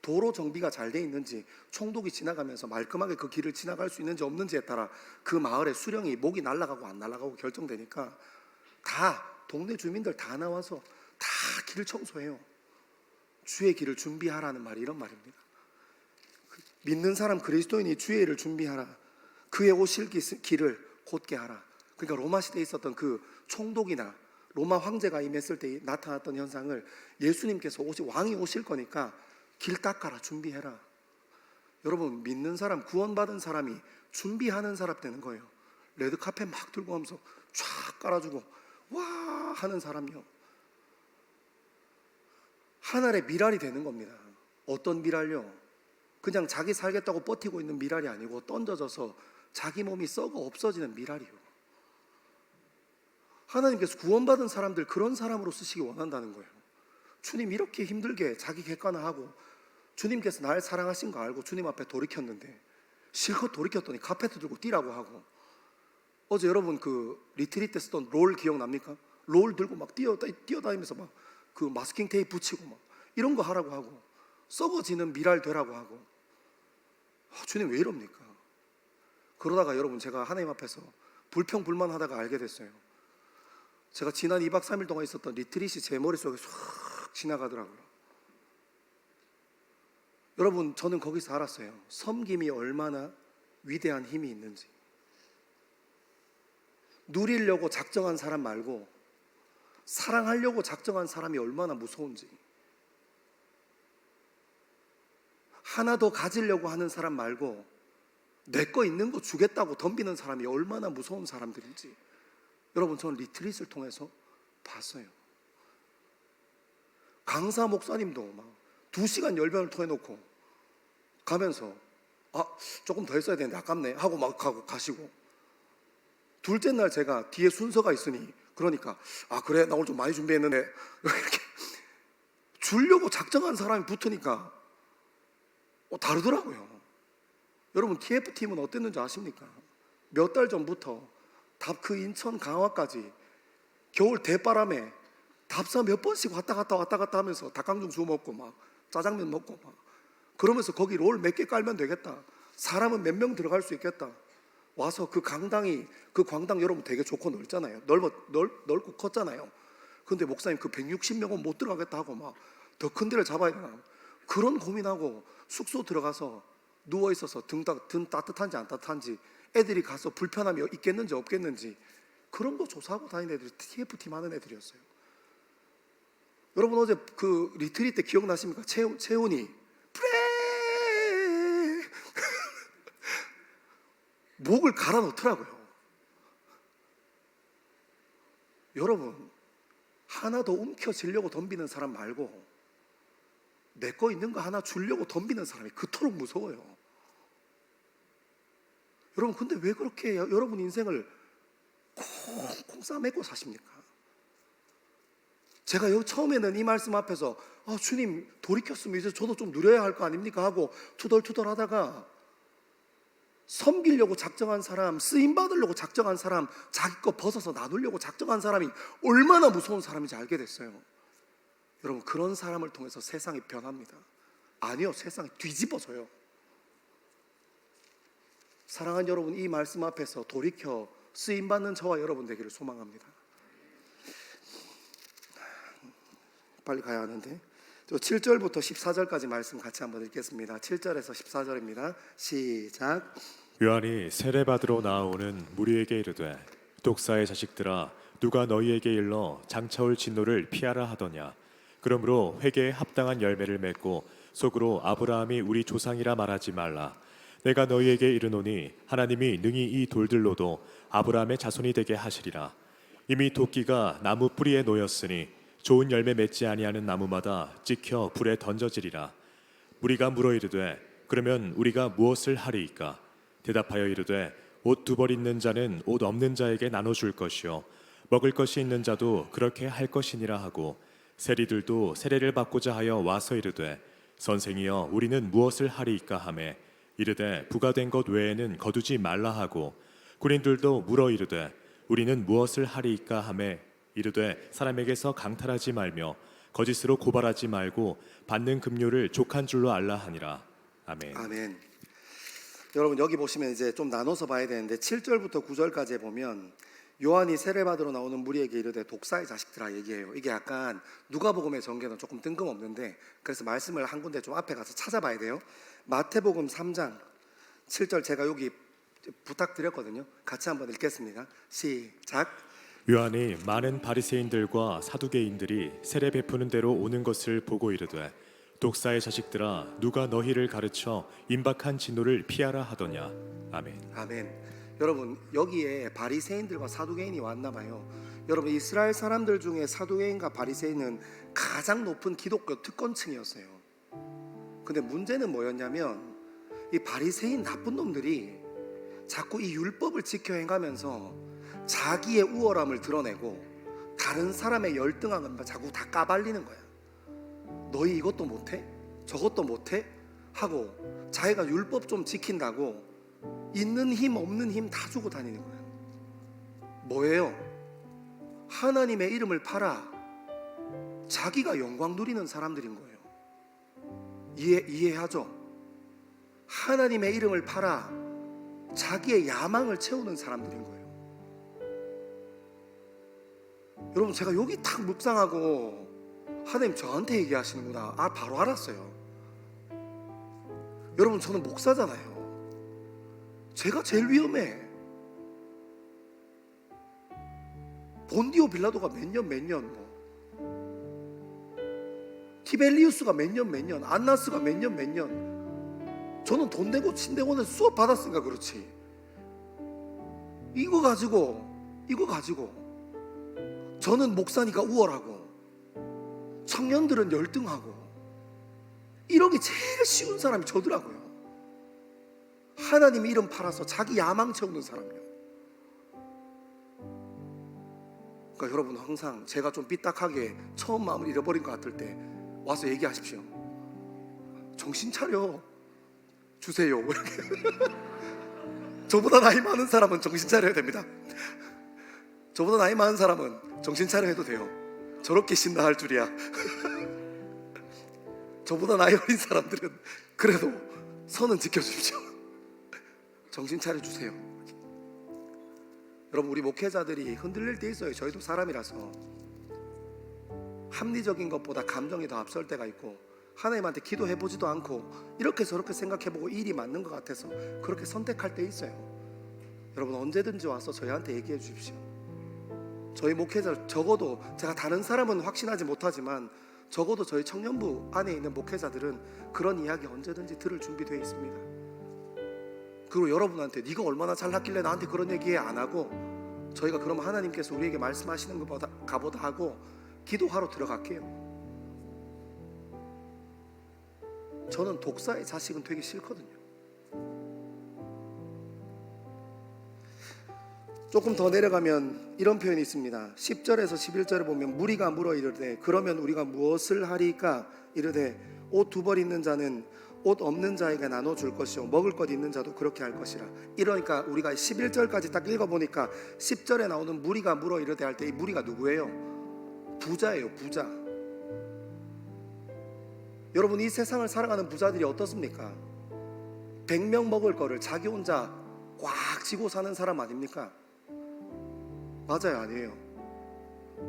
도로 정비가 잘 돼 있는지 총독이 지나가면서 말끔하게 그 길을 지나갈 수 있는지 없는지에 따라 그 마을의 수령이 목이 날아가고 안 날아가고 결정되니까 다 동네 주민들 다 나와서 다 길을 청소해요. 주의 길을 준비하라는 말이 이런 말입니다. 믿는 사람 그리스도인이 주의 일을 준비하라. 그의 오실 길을 곧게 하라. 그러니까 로마 시대에 있었던 그 총독이나 로마 황제가 임했을 때 나타났던 현상을 예수님께서 왕이 오실 거니까 길 닦아라, 준비해라. 여러분, 믿는 사람, 구원받은 사람이 준비하는 사람 되는 거예요. 레드카펫 막 들고 가면서 쫙 깔아주고 와 하는 사람이요. 하늘의 미랄이 되는 겁니다. 어떤 미랄요? 그냥 자기 살겠다고 버티고 있는 미랄이 아니고 던져져서 자기 몸이 썩어 없어지는 미랄이요. 하나님께서 구원받은 사람들 그런 사람으로 쓰시기 원한다는 거예요. 주님 이렇게 힘들게 자기 객관화하고 주님께서 날 사랑하신 거 알고 주님 앞에 돌이켰는데 실컷 돌이켰더니 카페트 들고 뛰라고 하고, 어제 여러분 그 리트리트 때 쓰던 롤 기억납니까? 롤 들고 막 뛰어다니면서 막 그 마스킹 테이프 붙이고 막 이런 거 하라고 하고 썩어지는 미랄 되라고 하고, 주님 왜 이럽니까? 그러다가 여러분 제가 하나님 앞에서 불평불만하다가 알게 됐어요. 제가 지난 2박 3일 동안 있었던 리트릿이 제 머릿속에 쏙 지나가더라고요. 여러분, 저는 거기서 알았어요. 섬김이 얼마나 위대한 힘이 있는지. 누리려고 작정한 사람 말고 사랑하려고 작정한 사람이 얼마나 무서운지. 하나 더 가지려고 하는 사람 말고 내 거 있는 거 주겠다고 덤비는 사람이 얼마나 무서운 사람들인지 여러분, 저는 리트릿을 통해서 봤어요. 강사 목사님도 막 2시간 열변을 토해놓고 가면서 조금 더 했어야 되는데 아깝네 하고 막 가시고, 둘째 날 제가 뒤에 순서가 있으니 그러니까 그래 나 오늘 좀 많이 준비했는데 이렇게 주려고 작정한 사람이 붙으니까 다르더라고요. 여러분, TF팀은 어땠는지 아십니까? 몇 달 전부터 그 인천 강화까지 겨울 대바람에 답사 몇 번씩 왔다 갔다 하면서 닭강정 주워 먹고 막 짜장면 먹고 막 그러면서 거기 롤 몇 개 깔면 되겠다, 사람은 몇 명 들어갈 수 있겠다. 와서 그 광당 여러분 되게 좋고 넓잖아요. 넓고 컸잖아요. 근데 목사님 그 160명은 못 들어가겠다 하고 막 더 큰 데를 잡아야 되나 그런 고민하고 숙소 들어가서 누워 있어서 등 따뜻한지 안 따뜻한지, 애들이 가서 불편함이 있겠는지 없겠는지 그런 거 조사하고 다니는 애들이 TF팀 하는 애들이었어요. 여러분, 어제 그 리트리트 때 기억나십니까? 채훈이 프레 목을 갈아 넣더라고요. 여러분, 하나 더 움켜쥐려고 덤비는 사람 말고 내 거 있는 거 하나 주려고 덤비는 사람이 그토록 무서워요. 여러분, 근데 왜 그렇게 여러분 인생을 콩콩 싸매고 사십니까? 제가 여기 처음에는 이 말씀 앞에서 주님 돌이켰으면 이제 저도 좀 누려야 할 거 아닙니까 하고 투덜투덜 하다가 섬기려고 작정한 사람, 쓰임받으려고 작정한 사람, 자기 거 벗어서 나누려고 작정한 사람이 얼마나 무서운 사람인지 알게 됐어요. 여러분, 그런 사람을 통해서 세상이 변합니다. 아니요, 세상이 뒤집어져요. 사랑하는 여러분, 이 말씀 앞에서 돌이켜 쓰임받는 저와 여러분 되기를 소망합니다. 빨리 가야 하는데 7절부터 14절까지 말씀 같이 한번 읽겠습니다. 7절에서 14절입니다. 시작. 요한이 세례받으러 나아오는 무리에게 이르되 독사의 자식들아 누가 너희에게 일러 장차올 진노를 피하라 하더냐. 그러므로 회개에 합당한 열매를 맺고 속으로 아브라함이 우리 조상이라 말하지 말라. 내가 너희에게 이르노니 하나님이 능히 이 돌들로도 아브라함의 자손이 되게 하시리라. 이미 도끼가 나무 뿌리에 놓였으니 좋은 열매 맺지 아니하는 나무마다 찍혀 불에 던져지리라. 무리가 물어 이르되 그러면 우리가 무엇을 하리이까? 대답하여 이르되 옷 두 벌 있는 자는 옷 없는 자에게 나눠줄 것이요 먹을 것이 있는 자도 그렇게 할 것이니라 하고 세리들도 세례를 받고자 하여 와서 이르되 선생이여 우리는 무엇을 하리이까 하매 이르되 부과된 것 외에는 거두지 말라 하고 군인들도 물어 이르되 우리는 무엇을 하리이까 하매 이르되 사람에게서 강탈하지 말며 거짓으로 고발하지 말고 받는 급료를 족한 줄로 알라 하니라. 아멘. 아멘. 여러분 여기 보시면 이제 좀 나눠서 봐야 되는데 7절부터 9절까지 보면 요한이 세례받으러 나오는 무리에게 이르되 독사의 자식들아 얘기해요. 이게 약간 누가복음의 전개는 조금 뜬금없는데 그래서 말씀을 한 군데 좀 앞에 가서 찾아봐야 돼요. 마태복음 3장 7절 제가 여기 부탁드렸거든요. 같이 한번 읽겠습니다. 시작. 요한이 많은 바리새인들과 사두개인들이 세례 베푸는 대로 오는 것을 보고 이르되 독사의 자식들아 누가 너희를 가르쳐 임박한 진노를 피하라 하더냐. 아멘. 아멘. 여러분 여기에 바리새인들과 사두개인이 왔나 봐요. 여러분 이스라엘 사람들 중에 사두개인과 바리새인은 가장 높은 기독교 특권층이었어요. 근데 문제는 뭐였냐면 이 바리새인 나쁜 놈들이 자꾸 이 율법을 지켜 행하면서 자기의 우월함을 드러내고 다른 사람의 열등함을 자꾸 다 까발리는 거야. 너희 이것도 못해? 저것도 못해? 하고 자기가 율법 좀 지킨다고 있는 힘 없는 힘 다 주고 다니는 거야. 뭐예요? 하나님의 이름을 팔아 자기가 영광 누리는 사람들인 거예요. 이해하죠? 하나님의 이름을 팔아 자기의 야망을 채우는 사람들인 거예요. 여러분 제가 여기 탁 묵상하고 하나님 저한테 얘기하시는구나 바로 알았어요. 여러분 저는 목사잖아요. 제가 제일 위험해. 본디오 빌라도가 몇 년 티벨리우스가 몇 년 안나스가 몇 년 저는 돈 내고 침대원에서 수업 받았으니까 그렇지. 이거 가지고 저는 목사니까 우월하고 청년들은 열등하고 이러기 제일 쉬운 사람이 저더라고요. 하나님 이름 팔아서 자기 야망 채우는 사람이요. 그러니까 여러분 항상 제가 좀 삐딱하게 처음 마음을 잃어버린 것 같을 때 와서 얘기하십시오. 정신 차려 주세요. 저보다 나이 많은 사람은 정신 차려야 됩니다. 저보다 나이 많은 사람은 정신 차려 해도 돼요. 저렇게 신나할 줄이야. 저보다 나이 어린 사람들은 그래도 선은 지켜주십시오. 정신 차려주세요. 여러분 우리 목회자들이 흔들릴 때 있어요. 저희도 사람이라서 합리적인 것보다 감정이 더 앞설 때가 있고 하나님한테 기도해보지도 않고 이렇게 저렇게 생각해보고 일이 맞는 것 같아서 그렇게 선택할 때 있어요. 여러분 언제든지 와서 저희한테 얘기해 주십시오. 저희 목회자 적어도 제가 다른 사람은 확신하지 못하지만 적어도 저희 청년부 안에 있는 목회자들은 그런 이야기 언제든지 들을 준비되어 있습니다. 그리고 여러분한테 네가 얼마나 잘났길래 나한테 그런 얘기 안 하고 저희가 그러면 하나님께서 우리에게 말씀하시는 것보다 가보다 하고 기도하러 들어갈게요. 저는 독사의 자식은 되기 싫거든요. 조금 더 내려가면 이런 표현이 있습니다. 10절에서 11절에 보면 무리가 물어 이르되 그러면 우리가 무엇을 하리까? 이르되 옷 두 벌 있는 자는 옷 없는 자에게 나눠줄 것이요 먹을 것 있는 자도 그렇게 할 것이라. 이러니까 우리가 11절까지 딱 읽어보니까 10절에 나오는 무리가 물어 이르되 할 때 이 무리가 누구예요? 부자예요. 부자. 여러분 이 세상을 살아가는 부자들이 어떻습니까? 100명 먹을 거를 자기 혼자 꽉 쥐고 사는 사람 아닙니까? 맞아요? 아니에요?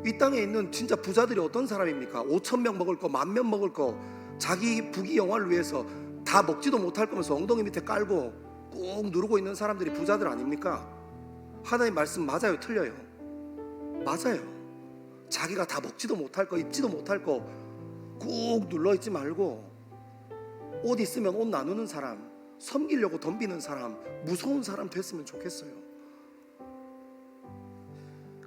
이 땅에 있는 진짜 부자들이 어떤 사람입니까? 5,000명 먹을 거, 10,000명 먹을 거 자기 부귀 영화를 위해서 다 먹지도 못할 거면서 엉덩이 밑에 깔고 꾹 누르고 있는 사람들이 부자들 아닙니까? 하나님 말씀 맞아요, 틀려요? 맞아요. 자기가 다 먹지도 못할 거, 입지도 못할 거 꾹 눌러있지 말고 옷 있으면 옷 나누는 사람, 섬기려고 덤비는 사람, 무서운 사람 됐으면 좋겠어요.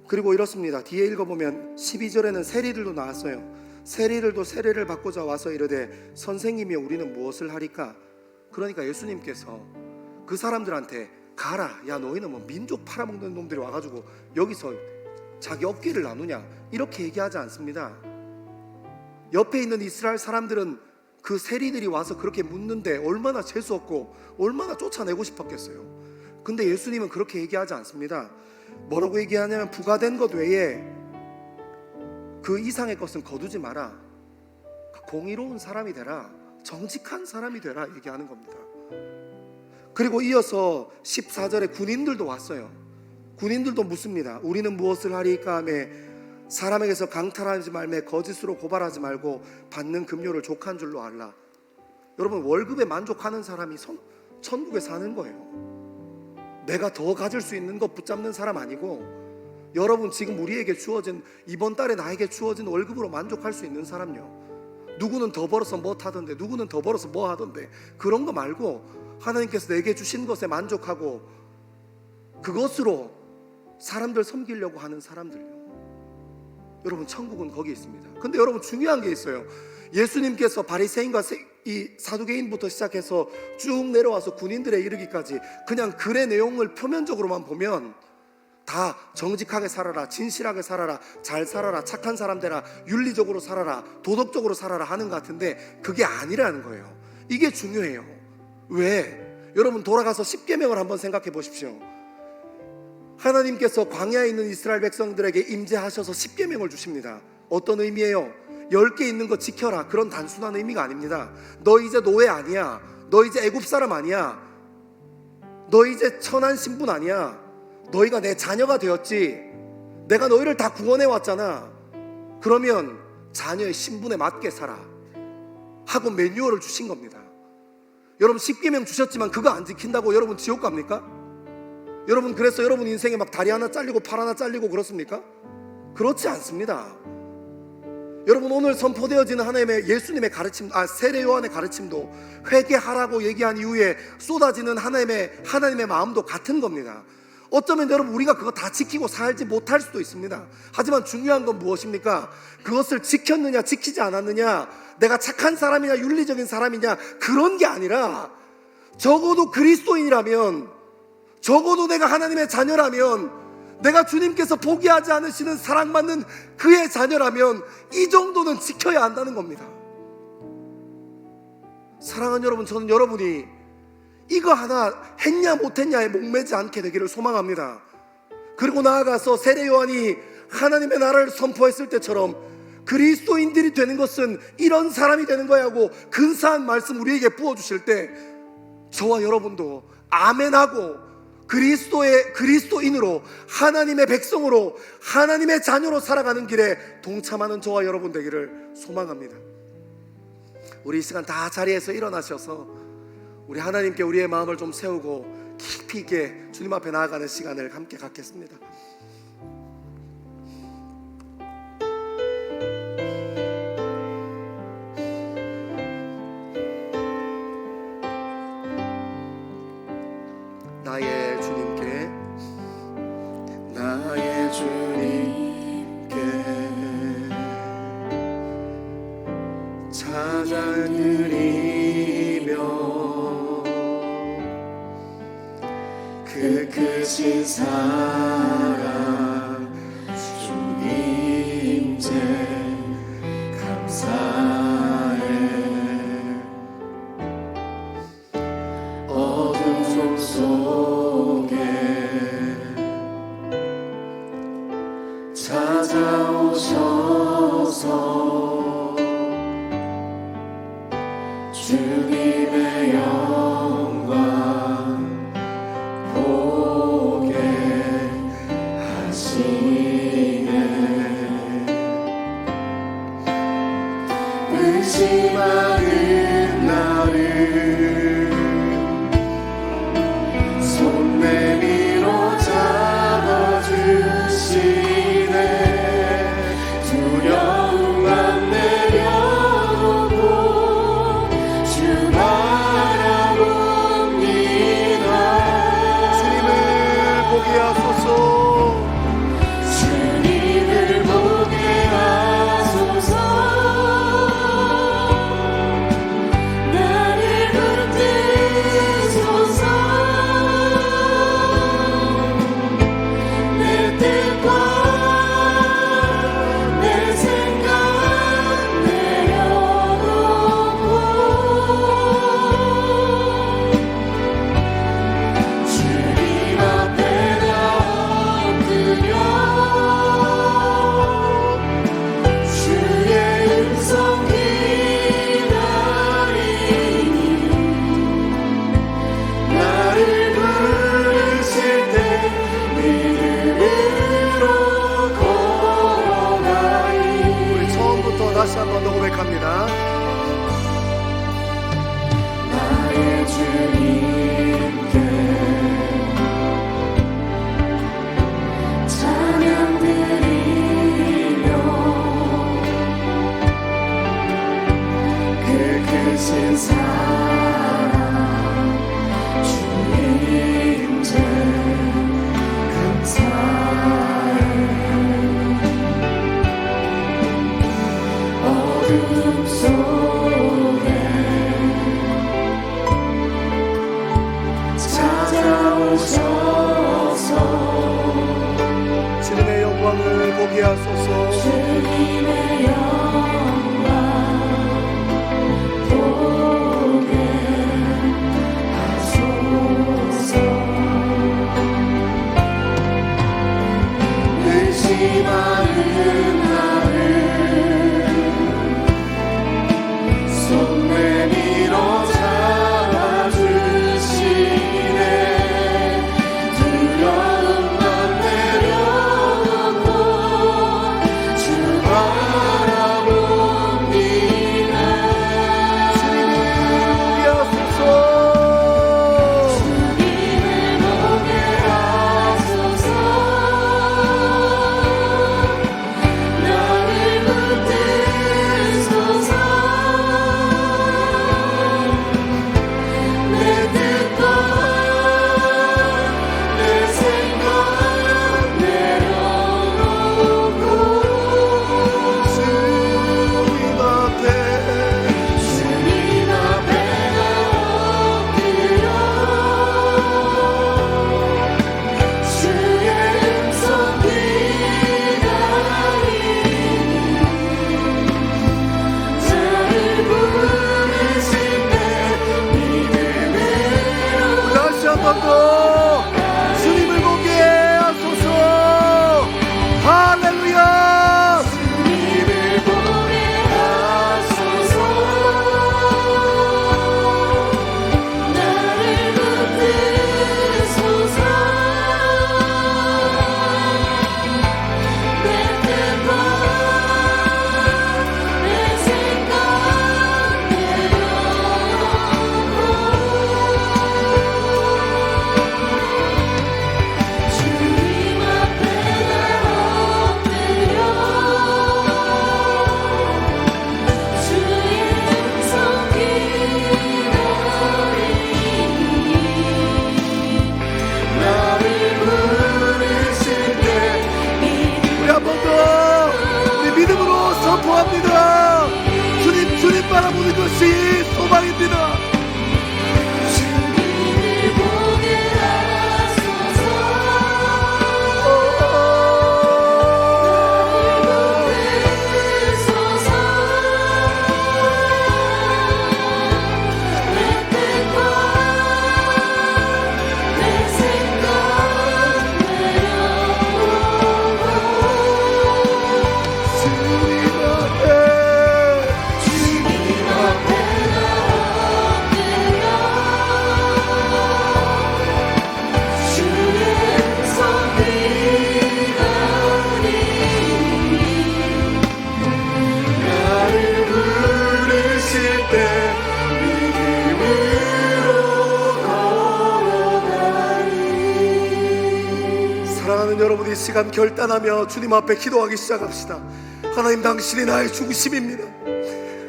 그리고 이렇습니다. 뒤에 읽어보면 12절에는 세리들도 나왔어요. 세리들도 세례를 받고자 와서 이르되 선생님이 우리는 무엇을 하리까? 그러니까 예수님께서 그 사람들한테 가라, 야 너희는 뭐 민족 팔아먹는 놈들이 와가지고 여기서 자기 어깨를 나누냐, 이렇게 얘기하지 않습니다. 옆에 있는 이스라엘 사람들은 그 세리들이 와서 그렇게 묻는데 얼마나 재수없고 얼마나 쫓아내고 싶었겠어요. 근데 예수님은 그렇게 얘기하지 않습니다. 뭐라고 얘기하냐면 부과된 것 외에 그 이상의 것은 거두지 마라, 공의로운 사람이 되라, 정직한 사람이 되라 얘기하는 겁니다. 그리고 이어서 14절에 군인들도 왔어요. 군인들도 묻습니다. 우리는 무엇을 하리까 하며 사람에게서 강탈하지 말며 거짓으로 고발하지 말고 받는 급료를 족한 줄로 알라. 여러분, 월급에 만족하는 사람이 천국에 사는 거예요. 내가 더 가질 수 있는 것 붙잡는 사람 아니고, 여러분 지금 우리에게 주어진, 이번 달에 나에게 주어진 월급으로 만족할 수 있는 사람요. 누구는 더 벌어서 뭐 타던데, 누구는 더 벌어서 뭐 하던데, 그런 거 말고 하나님께서 내게 주신 것에 만족하고 그것으로 사람들 섬기려고 하는 사람들요. 여러분, 천국은 거기 있습니다. 근데 여러분, 중요한 게 있어요. 예수님께서 바리새인과 이 사두개인부터 시작해서 쭉 내려와서 군인들에 이르기까지 그냥 글의 내용을 표면적으로만 보면 다 정직하게 살아라, 진실하게 살아라, 잘 살아라, 착한 사람 되라, 윤리적으로 살아라, 도덕적으로 살아라 하는 것 같은데 그게 아니라는 거예요. 이게 중요해요. 왜? 여러분, 돌아가서 십계명을 한번 생각해 보십시오. 하나님께서 광야에 있는 이스라엘 백성들에게 임재하셔서 십계명을 주십니다. 어떤 의미예요? 10개 있는 거 지켜라, 그런 단순한 의미가 아닙니다. 너 이제 노예 아니야, 너 이제 애굽 사람 아니야, 너 이제 천한 신분 아니야, 너희가 내 자녀가 되었지, 내가 너희를 다 구원해 왔잖아, 그러면 자녀의 신분에 맞게 살아 하고 매뉴얼을 주신 겁니다. 여러분, 십계명 주셨지만 그거 안 지킨다고 여러분 지옥 갑니까? 여러분, 그래서 여러분 인생에 막 다리 하나 잘리고 팔 하나 잘리고 그렇습니까? 그렇지 않습니다. 여러분, 오늘 선포되어지는 하나님의, 예수님의 가르침, 세례 요한의 가르침도 회개하라고 얘기한 이후에 쏟아지는 하나님의 마음도 같은 겁니다. 어쩌면 여러분, 우리가 그거 다 지키고 살지 못할 수도 있습니다. 하지만 중요한 건 무엇입니까? 그것을 지켰느냐 지키지 않았느냐, 내가 착한 사람이냐 윤리적인 사람이냐, 그런 게 아니라 적어도 그리스도인이라면, 적어도 내가 하나님의 자녀라면, 내가 주님께서 포기하지 않으시는 사랑받는 그의 자녀라면 이 정도는 지켜야 한다는 겁니다. 사랑하는 여러분, 저는 여러분이 이거 하나 했냐 못했냐에 목매지 않게 되기를 소망합니다. 그리고 나아가서 세례 요한이 하나님의 나라를 선포했을 때처럼 그리스도인들이 되는 것은 이런 사람이 되는 거야 하고 근사한 말씀 우리에게 부어주실 때 저와 여러분도 아멘하고 그리스도인으로, 하나님의 백성으로, 하나님의 자녀로 살아가는 길에 동참하는 저와 여러분 되기를 소망합니다. 우리 이 시간 다 자리에서 일어나셔서 우리 하나님께 우리의 마음을 좀 세우고 깊이 있게 주님 앞에 나아가는 시간을 함께 갖겠습니다. 나의 주님께 찬양드리며 그 크신 사랑 주님께 감사해. 어둠 속에 찾아오셔서 주님의 영광 보게 하시네. 의심하는 나를 손 내밀어 잡 보게 하소서. 주님의 영광 보게 하소서. 의심하는 나를 손 내밀어 잡아주시네. 두려움만 내려놓고 주 바라봅니다. 주님을 보게 하소서. 주님을 보게 하소서. 나를 붙드소서. 내 뜻과 내 생각 내려놓고 주님 앞에 주님 앞에 엎드려 주의 음성 기다리니 나를 부르실 때 믿음으로 다시 한 번 더 주님을 보게 하소서. 할렐루야. 주님을 보게 하소서. 나를 붙드소서. 내 뜻과 내 생각 내려놓고 주님 앞에 나 엎드려 주의 음성 기다리니 나를 부르실 때 우리 한 번 더 우리 믿음으로 선포합니다. 주님 바라보는 것이 소망입니다. 주님을 보게 하소서. 붙드소서. 내 뜻과 내 생각 내려놓고 주님 앞에 주님 앞에 나 엎드려 주의 음성 기다리니 나를 부르실 때 믿음으로 걸어가리. 사랑하는 여러분, 이 시간 결단하며 주님 앞에 기도하기 시작합시다. 하나님, 당신이 나의 중심입니다.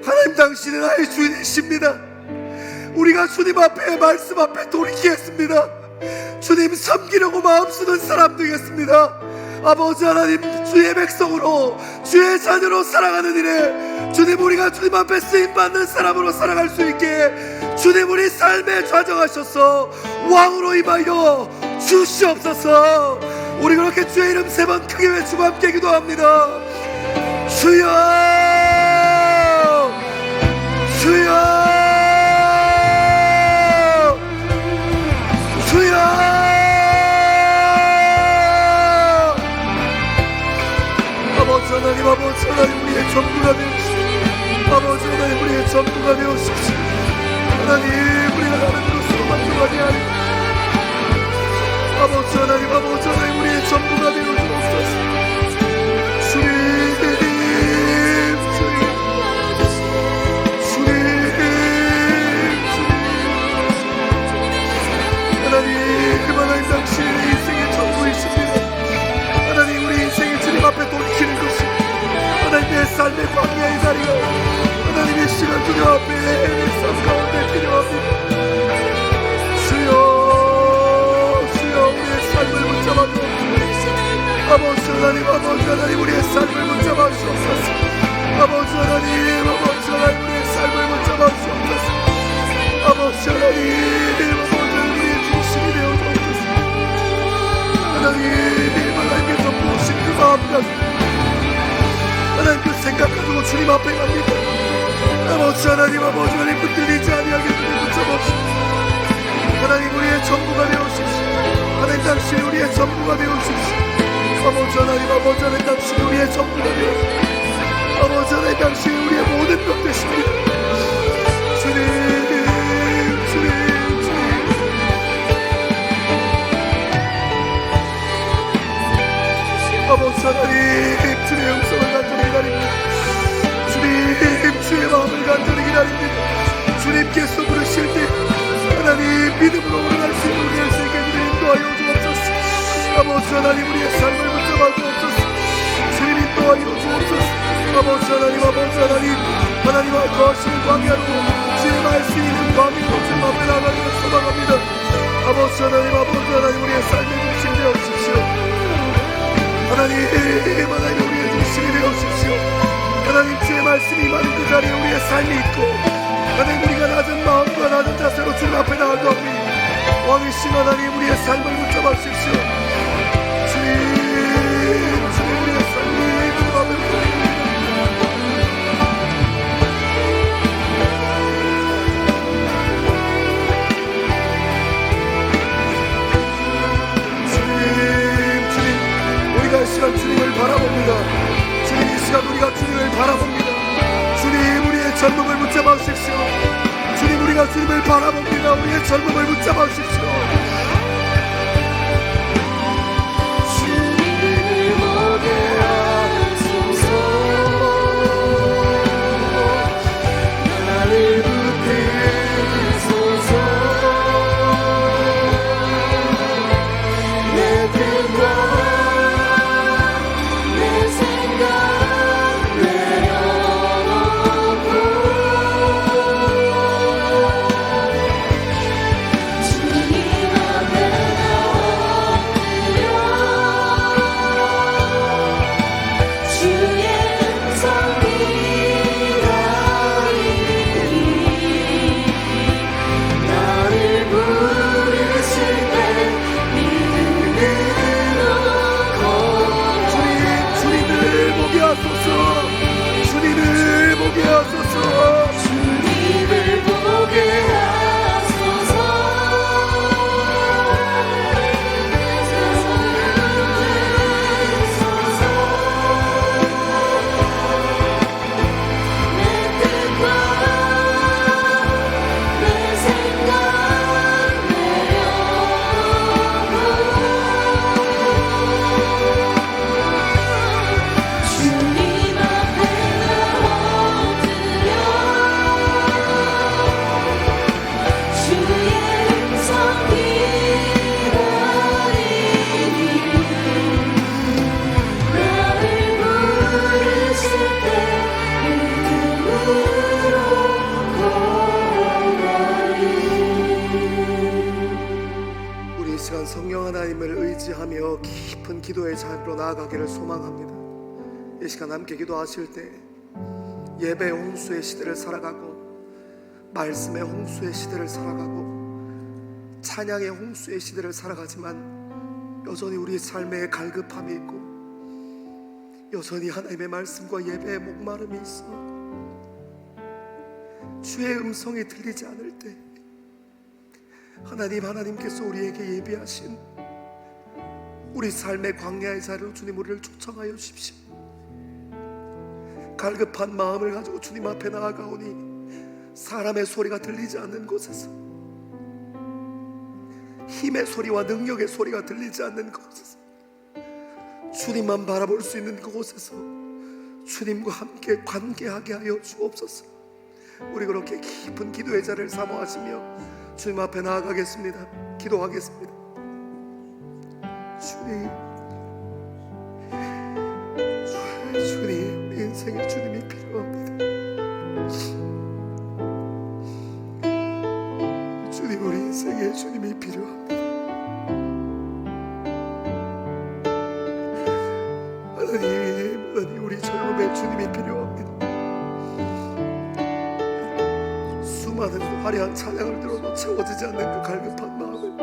하나님, 당신이 나의 주인이십니다. 우리가 주님 앞에 말씀 앞에 돌이키겠습니다. 주님 섬기려고 마음 쓰는 사람 되겠습니다. 아버지 하나님, 주의 백성으로 주의 자녀로 살아가는 일에 주님, 우리가 주님 앞에 쓰임받는 사람으로 살아갈 수 있게 주님, 우리 삶에 좌정하셔서 왕으로 임하여 주시옵소서. 우리 그렇게 주의 이름 3번 크게 외치고 함께 기도합니다. 주여, 주여, 주여. 아버지 하나님, 아버지 하나님, 우리의 전부가 되옵시오. 아버지 하나님, 우리의 전부가 되옵시오. 하나님, 우리가 하는 것으로 만족하지 아니하니 아버지 하나님, 아버지 하나님, 우리의 전부가 되어주옵소서. 주님, 하나님, 하나님, 당신의 인생의 전부이십니다. 하나님, 우리 인생의 주님 앞에 돌이키는 것이 하나님, 내 삶의 광야의 자리가 하나님, 이 시간 주님 앞에 내 삶 가운데 필요합니다. 주여, 주여, 우리의 삶을 붙잡아 주옵소서. 아버지 하나님, 아버지 하나님, 우리의 삶을 붙잡아 주옵소서. 아버지 하나님, 아버지 하나님, 우리의 삶을 붙잡아 주옵소서. 아버지 하나님, 아버지 하나님, 우리의 중심이 되어 주옵소서. 하나님, 하나님께서 보신 그 마음까지 주님 앞에 갑니다. 아버지 하나님, 아버지 하나님, 흔들리지 아니하게 주님 붙잡아주십시오. 하나님, 우리의 전부가 되어주십시오. 하나님, 당신 우리의 전부가 되어주십시오. 아버지 하나님, 아버지 하나님, 당신 우리의 전부가 되어주십시오. 아버지 하나님, 당신 우리의 모든 것 되십니다. 주님, 주님, 주님. 아버지 하나님, 주의 음성을 간절히 기다립니다. 주님, 주의 마음을 간절히 기다립니다. 주님께서 부르실 때 하나님, 믿음으로 올라갈 수 있는 우리의 세계를 인도하여 주옵소서. 아버지 하나님, 우리의 삶을 붙잡아 주옵소서. 주님 인도하여 주옵소서. 아버지 하나님, 아버지 하나님, 하나님과 거하시는 광야로 주의 말씀이 있는 광야로 주님 앞에 나가기를 소망합니다. 아버지 하나님, 아버지 하나님, 우리의 삶의 중심이 되어주십시오. 하나님, 하나님, 우리의 중심이 되어주십시오. 하나님, 주의 말씀이 임하는 그 자리에 우리의 삶이 있고, 하나님, 우리가 낮은 마음과 낮은 자세로 주님 앞에 나아가오니 왕이신 하나님, 우리의 삶을 붙잡아 주십시오. 주님, 주님, 우리의 삶이 주님 앞에 붙잡아 이 시간 주님을 바라봅니다. 주님, 이 시간 우리가 주님을 바라봅니다. 주님, 우리의 젊음을 붙잡아 주십시오. 주님, 우리가 주님을 바라봅니다. 우리의 젊음을 붙잡아 주십시오. 주님을 보게 하소서. 나를 붙드소서. 내 뜻과 주님을 보게 하소서. 주님을 보게 하소서. 내 뜻과 내 생각 내려놓고 주님 앞에 엎드려 주의 음성 기다리니 나를 부르실 때 믿음으로 걸어가리. 우리 이 시간 성령 하나님을 의지하며 깊은 기도의 자리로 나아가기를 소망합니다. 이 시간 함께 기도하실 때 예배 홍수의 시대를 살아가고, 말씀의 홍수의 시대를 살아가고, 찬양의 홍수의 시대를 살아가지만 여전히 우리 삶에 갈급함이 있고, 여전히 하나님의 말씀과 예배의 목마름이 있어 주의 음성이 들리지 않을 때 하나님께서 우리에게 예비하신 우리 삶의 광야의 자리로 주님 우리를 초청하여 주십시오. 갈급한 마음을 가지고 주님 앞에 나아가오니 사람의 소리가 들리지 않는 곳에서, 힘의 소리와 능력의 소리가 들리지 않는 곳에서, 주님만 바라볼 수 있는 그곳에서 주님과 함께 관계하게 하여 주옵소서. 우리 그렇게 깊은 기도의 자리를 사모하시며 주님 앞에 나아가겠습니다. 기도하겠습니다. 주님, 인생에 주님이 필요합니다. 주님, 우리 인생에 주님이 필요합니다. 하나님, 우리 젊음에 주님이 필요합니다. 수많은 화려한 찬양을 들어도 채워지지 않는 그 갈급한 마음을,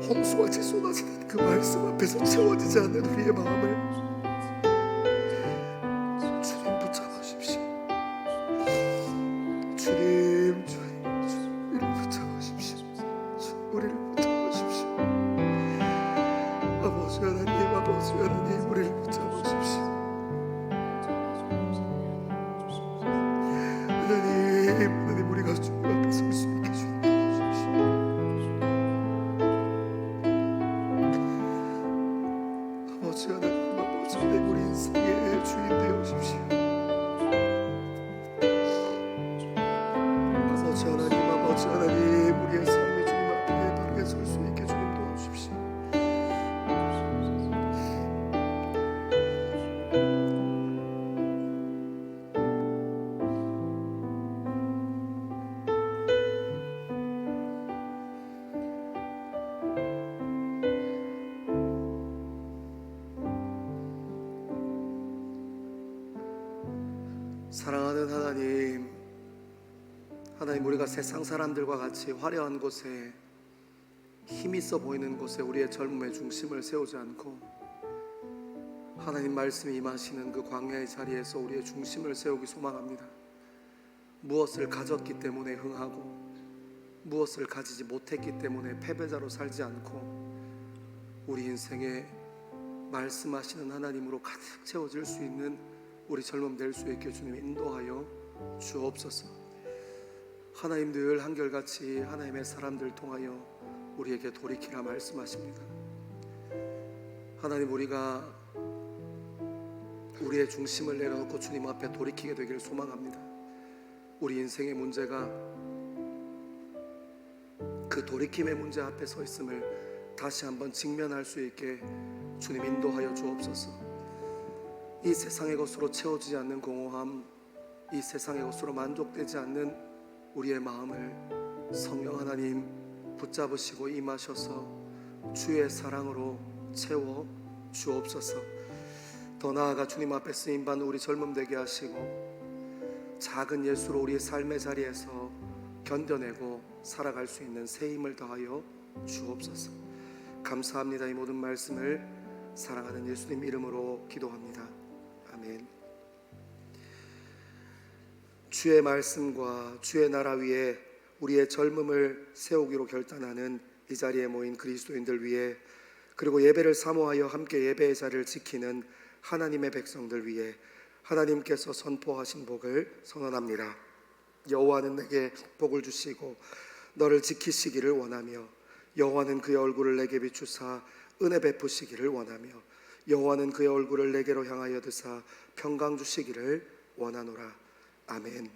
홍수같이 쏟아지는 그 말씀 앞에서 채워지지 않는 우리의 마음을 아버지 하나님 우리를 붙잡으십시오. 하나님 우리가 주님 앞에 설 수 있게 주님 도와주십시오. 아버지 하나님 우리 인생의 주인 되어주십시오. 아버지 하나님 우리의 삶이 주님 앞에 바르게 설 수 있게 주님 도와주십시오. 사랑하는 하나님 우리가 세상 사람들과 같이 화려한 곳에 힘 있어 보이는 곳에 우리의 젊음의 중심을 세우지 않고 하나님 말씀이 임하시는 그 광야의 자리에서 우리의 중심을 세우기 소망합니다. 무엇을 가졌기 때문에 흥하고 무엇을 가지지 못했기 때문에 패배자로 살지 않고 우리 인생에 말씀하시는 하나님으로 가득 채워질 수 있는 우리 젊음 될 수 있게 주님 인도하여 주옵소서. 하나님 늘 한결같이 하나님의 사람들 통하여 우리에게 돌이키라 말씀하십니다. 하나님 우리가 우리의 중심을 내려놓고 주님 앞에 돌이키게 되기를 소망합니다. 우리 인생의 문제가 그 돌이킴의 문제 앞에 서 있음을 다시 한번 직면할 수 있게 주님 인도하여 주옵소서. 이 세상의 것으로 채워지지 않는 공허함, 이 세상의 것으로 만족되지 않는 우리의 마음을 성령 하나님 붙잡으시고 임하셔서 주의 사랑으로 채워 주옵소서. 더 나아가 주님 앞에 쓰임받는 우리 젊음 되게 하시고 작은 예수로 우리의 삶의 자리에서 견뎌내고 살아갈 수 있는 새 힘을 더하여 주옵소서. 감사합니다. 이 모든 말씀을 사랑하는 예수님 이름으로 기도합니다. 아멘. 주의 말씀과 주의 나라 위에 우리의 젊음을 세우기로 결단하는 이 자리에 모인 그리스도인들 위해, 그리고 예배를 사모하여 함께 예배의 자리를 지키는 하나님의 백성들 위해 하나님께서 선포하신 복을 선언합니다. 여호와는 내게 복을 주시고 너를 지키시기를 원하며 여호와는 그의 얼굴을 내게 비추사 은혜 베푸시기를 원하며 여호와는 그의 얼굴을 내게로 향하여 드사 평강 주시기를 원하노라. 아멘.